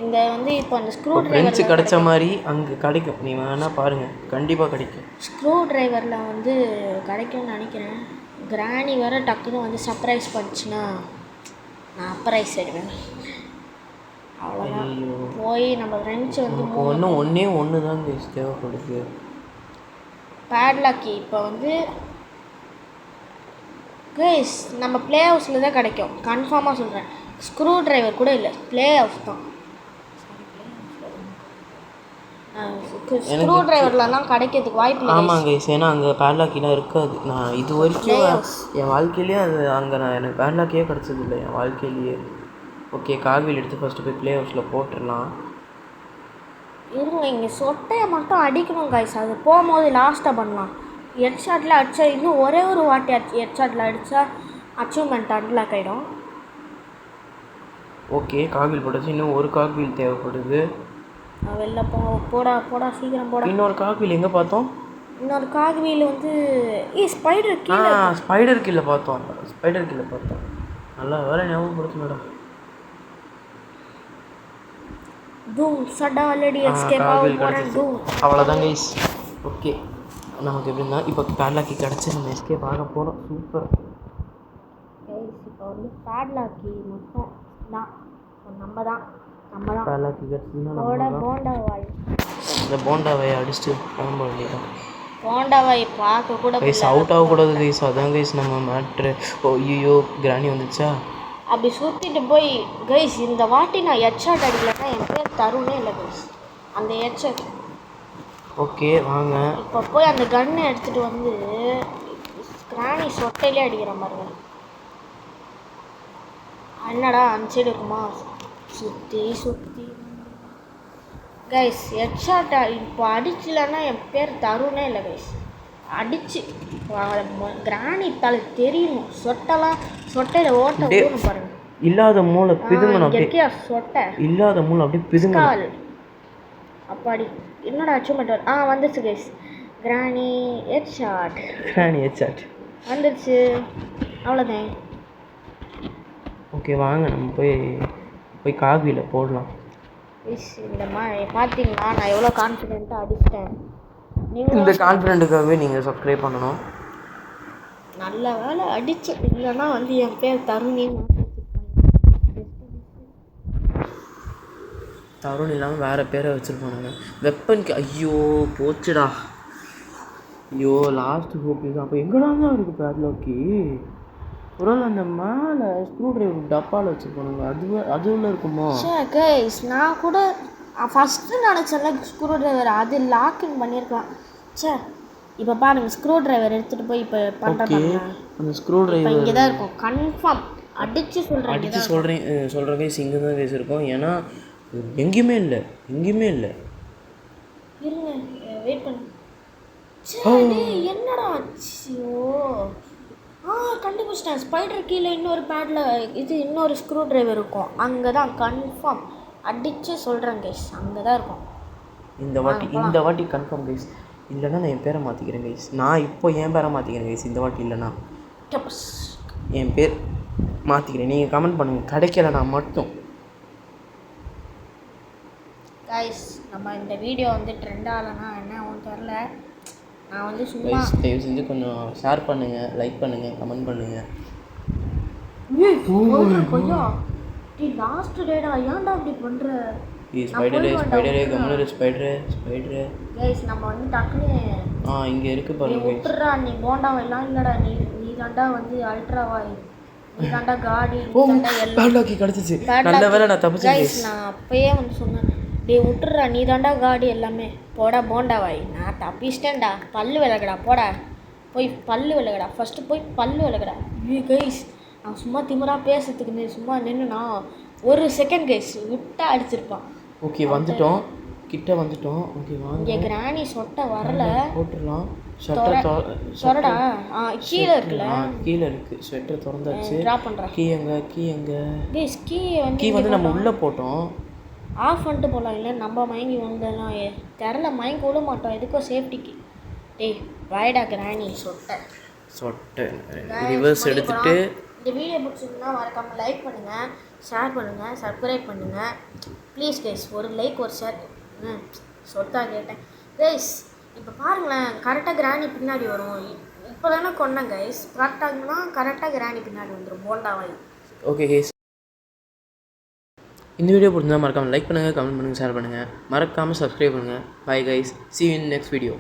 இந்த வந்து இப்போ அந்த ஸ்க்ரூ ட்ரைவர் கிடைச்ச மாதிரி அங்கே கிடைக்கும். நீ வேணால் பாருங்கள், கண்டிப்பாக கிடைக்கும். ஸ்க்ரூ ட்ரைவரில் வந்து கிடைக்கும்னு நினைக்கிறேன். கிராணி வேறு டக்குன்னு வந்து சர்ப்ரைஸ் பண்ணிச்சுன்னா நான் அப்ரைஸ் ஆகிடுவேன். அவ்வளோதான். போய் நம்ம ஃப்ரெண்ட்ஸ் வந்து ஒன்று தான் தேவைப்படுது பேட்லாக்கி. இப்போ வந்து கைஸ் நம்ம ப்ளே ஹவுஸில் தான் கிடைக்கும் கன்ஃபார்மாக சொல்கிறேன். ஸ்க்ரூ ட்ரைவர் கூட இல்லை, ப்ளே ஹவுஸ் தான். ஸ்க்ரூ ட்ரைவர்லாம் கிடைக்கிறதுக்கு வாய்ப்பு இல்லை. ஆமாம் கைஸ், ஏன்னா அங்கே பேட்லாக்கிலாம் இருக்காது. நான் இது வரைக்கும் என் வாழ்க்கையிலேயே அது அங்கே எனக்கு பேட்லாக்கியே கிடச்சது இல்லை என் வாழ்க்கையிலேயே. ஓகே, கார்வீல் எடுத்து ஃபஸ்ட்டு போய் ப்ளே ஹவுஸில் போட்டுடலாம். இருங்க, இங்கே சொட்டையை மட்டும் அடிக்கணும் கைஸ். அது போகும்போது லாஸ்ட்டாக பண்ணலாம். ஹெட் ஷாட்டில் அடித்தா இன்னும் ஒரே ஒரு வாட்டி ஹெட் ஷாட்டில் அடித்தா அச்சீவ்மெண்ட் அன்லாக் ஆகிடும். ஓகே, கார்வீல் போட்டாச்சு. இன்னும் ஒரு கார்வீல் தேவைப்படுது. வெளில போடா சீக்கிரம் போடா. இன்னொரு கார்வீல் எங்கே பார்த்தோம்? இன்னொரு கார்வீல் வந்து ஸ்பைடர் கீழே பார்த்தோம். நல்லா வேலை ஞாபகப்படுத்து மேடம். அவ்வளோதான் கைஸ். ஓகே, நமக்கு எப்படின்னா இப்போ பேட்லாக்கி கிடச்சி நம்ம எஸ்கேப் ஆக போகிறோம். Super guys. இப்போ வந்து பேட்லாக்கி மட்டும் தான் நம்ம தான் பேட்லாக்கி கிடச்சின்னா போண்டாவாய் இந்த போண்டாவை அடிச்சுட்டு கிளம்ப வேண்டியதான். போண்டாவாய் பார்க்க கூட கைஸ் அவுட் ஆகக்கூடாது கைஸ். அதான் கைஸ் நம்ம மேட்ரு. ஐயோ கிராணி வந்துச்சா. அப்படி சுற்றிட்டு போய் கைஸ் இந்த வாட்டி நான் ஹெட்ஷாட் அடிக்கலைன்னா என் பேர் தருணே இல்லை கைஸ். அந்த ஹெட்ஷாட் ஓகே வாங்க இப்போ போய் அந்த கன்னை எடுத்துகிட்டு வந்து கிராணி சொட்டையிலே அடிக்கிற மாதிரி. என்னடா அந்த சைடு இருக்குமா? சுற்றி கைஸ் ஹெட்ஷாட் இப்போ அடிச்சிலன்னா என் பேர் தருணே இல்லை கைஸ். அடிச்சு கிராணி தலை தெரியணும். சொட்டையில் ஓட்ட ஊன்னு பாருங்க. இல்லாத மூளை பிதுங்கணும் அப்படியே. இருக்கியா சொட்டை இல்லாத மூளை அப்படியே பிதுங்கணும். கால் அப்பாடி என்னோட அச்சீவ்மெண்ட் வந்துச்சு கைஸ். கிராணி ஹெட்ஷாட் வந்துடுச்சு. அவ்வளோதான். ஓகே வாங்க நம்ம போய் காவியில் போடலாம். இந்த மாதிரி பார்த்தீங்களா நான் எவ்வளோ கான்ஃபிடென்ட்டாக அடிச்சிட்டேன். இந்த கான்ஃபிடென்ட்டுக்காகவே நீங்கள் சப்ஸ்கிரைப் பண்ணணும். நல்ல வேலை அடிச்சு, இல்லைன்னா வந்து என் பேர் தருணின்னு தருண் இல்லாமல் வேறு பேரை வச்சுருப்பானுங்க. வெப்பனுக்கு ஐயோ போச்சுடா. ஐயோ லாஸ்ட் ஹோப் இது. அப்போ எங்கெல்லாம் தான் இருக்குது பேட்லாக்கி? ஒரு நாள் அந்த மேலே ஸ்க்ரூ ட்ரைவர் டப்பாவில் வச்சுருப்பானுங்க. அது உள்ள இருக்குமோ? கைஸ் நான் கூட ஃபஸ்ட்டு நினச்சல ஸ்க்ரூ ட்ரைவர் அது லாக்இன் பண்ணியிருக்கலாம். இப்போ பாருங்க ஸ்க்ரூ ட்ரைவர் எடுத்துகிட்டு போய் இப்போ பண்ணுறாங்க. அந்த ஸ்க்ரூ ட்ரைவர் இங்கே தான் இருக்கும் கன்ஃபார்ம். அடித்து சொல்கிறேன் கைஸ் இங்கே தான் கைஸ் இருக்கும். ஏன்னா எங்கேயுமே இல்லை இருங்க வெயிட் பண்ணு. என்னடா ஆச்சியோ கண்டுபிடிச்சிட்டேன். ஸ்பைடர் கீழே இன்னொரு பேடில் இன்னொரு ஸ்க்ரூ ட்ரைவர் இருக்கும். அங்கே தான் கன்ஃபார்ம் அடித்து சொல்கிறேன் கைஸ். அங்கே தான் இருக்கும் இந்த வாட்டி கன்ஃபார்ம் கைஸ். இல்லைன்னா நான் என் பேரை மாற்றிக்கிறேன் கைஸ். நான் இப்போ என் பேரை மாற்றிக்கிறேன் கைஸ். இந்த வாட்டி இல்லைன்னா என் பேர் மாற்றிக்கிறேன். நீங்கள் கமெண்ட் பண்ணுங்கள் கிடைக்கலனா மட்டும். கைஸ் நம்ம இந்த வீடியோ வந்து ட்ரெண்ட் ஆகலைன்னா என்ன ஒன்றும் தெரில. நான் வந்து சும்மா தயவு செஞ்சு கொஞ்சம் ஷேர் பண்ணுங்கள், லைக் பண்ணுங்கள், கமெண்ட் பண்ணுங்கள். கொஞ்சம் லாஸ்ட் டேடா ஏன்டா அப்படி பண்ணுற? ஸ்பைடரே கம்முனு ஸ்பைடரு கைஸ் நம்ம வந்து டக்குன்னு இங்கே இருக்குது பாருங்க. விட்டுறா நீ போண்டாவா எல்லாம் இல்லைடா. நீ தாண்டா வந்து அல்ட்ராவாய், நீ தாண்டா காடி, பேட்லாக்கி கிடச்சிச்சு. நல்ல வேலை நான் தப்பிச்சேன் கைஸ். நான் அப்பயே வந்து சொன்னேன் விட்டுறா நீ தாண்டா காடி எல்லாமே. போடா போண்டாவாய் நான் தப்பிச்சிட்டேன்டா. பல்லு விளக்கடா போடா. போய் பல்லு விளக்கடா ஃபஸ்ட்டு போய் பல்லு விளக்கடா. கைஸ் நான் சும்மா திமிராக பேசுறதுக்கு சும்மா நின்றுனா ஒரு செகண்ட் கைஸ் விட்டா அடிச்சிருப்பான். ஓகே வந்துட்டோம், கிட்ட வந்துட்டோம். ஓகே வாங்க. இங்கே கிராணி சொட்டை வரல போட்டுடலாம். சொரடா கீழே இருக்குல்ல? கீழே இருக்குது. ஸ்வெட்டர் திறந்தாச்சு. ட்ராப் பண்ணுறேன். கீ எங்கே கைஸ் கீ வந்து நம்ம உள்ளே போட்டோம். ஆஃப் பண்ணிட்டு போகலாம். இல்லை நம்ம மயங்கி வந்தெல்லாம் தெரில மயங்கி விட மாட்டோம். எதுக்கோ சேஃப்டிக்கு. வாய்டா கிராணி சொட்டை ரிவர்ஸ் எடுத்துட்டு. இந்த வீடியோ பிடிச்சிருந்தா மறக்காமல் லைக் பண்ணுங்கள், ஷேர் பண்ணுங்கள், சப்ஸ்கிரைப் பண்ணுங்கள் ப்ளீஸ் கைஸ். ஒரு லைக் ஒரு ஷேர். சொத்தா கேட்டேன் கைஸ். இப்போ பாருங்களேன் கரெக்டாக கிராணி பின்னாடி வரும். இப்போ தானே கொண்டேன் கைஸ். கரெக்டாக கிராணி பின்னாடி வந்துடும் போண்டாவாய். ஓகே கைஸ் இந்த வீடியோ பிடிச்சிருந்தா மறக்காமல் லைக் பண்ணுங்கள், கமெண்ட் பண்ணுங்கள், ஷேர் பண்ணுங்கள், மறக்காமல் சப்ஸ்கிரைப் பண்ணுங்கள். Bye guys, see you in next video.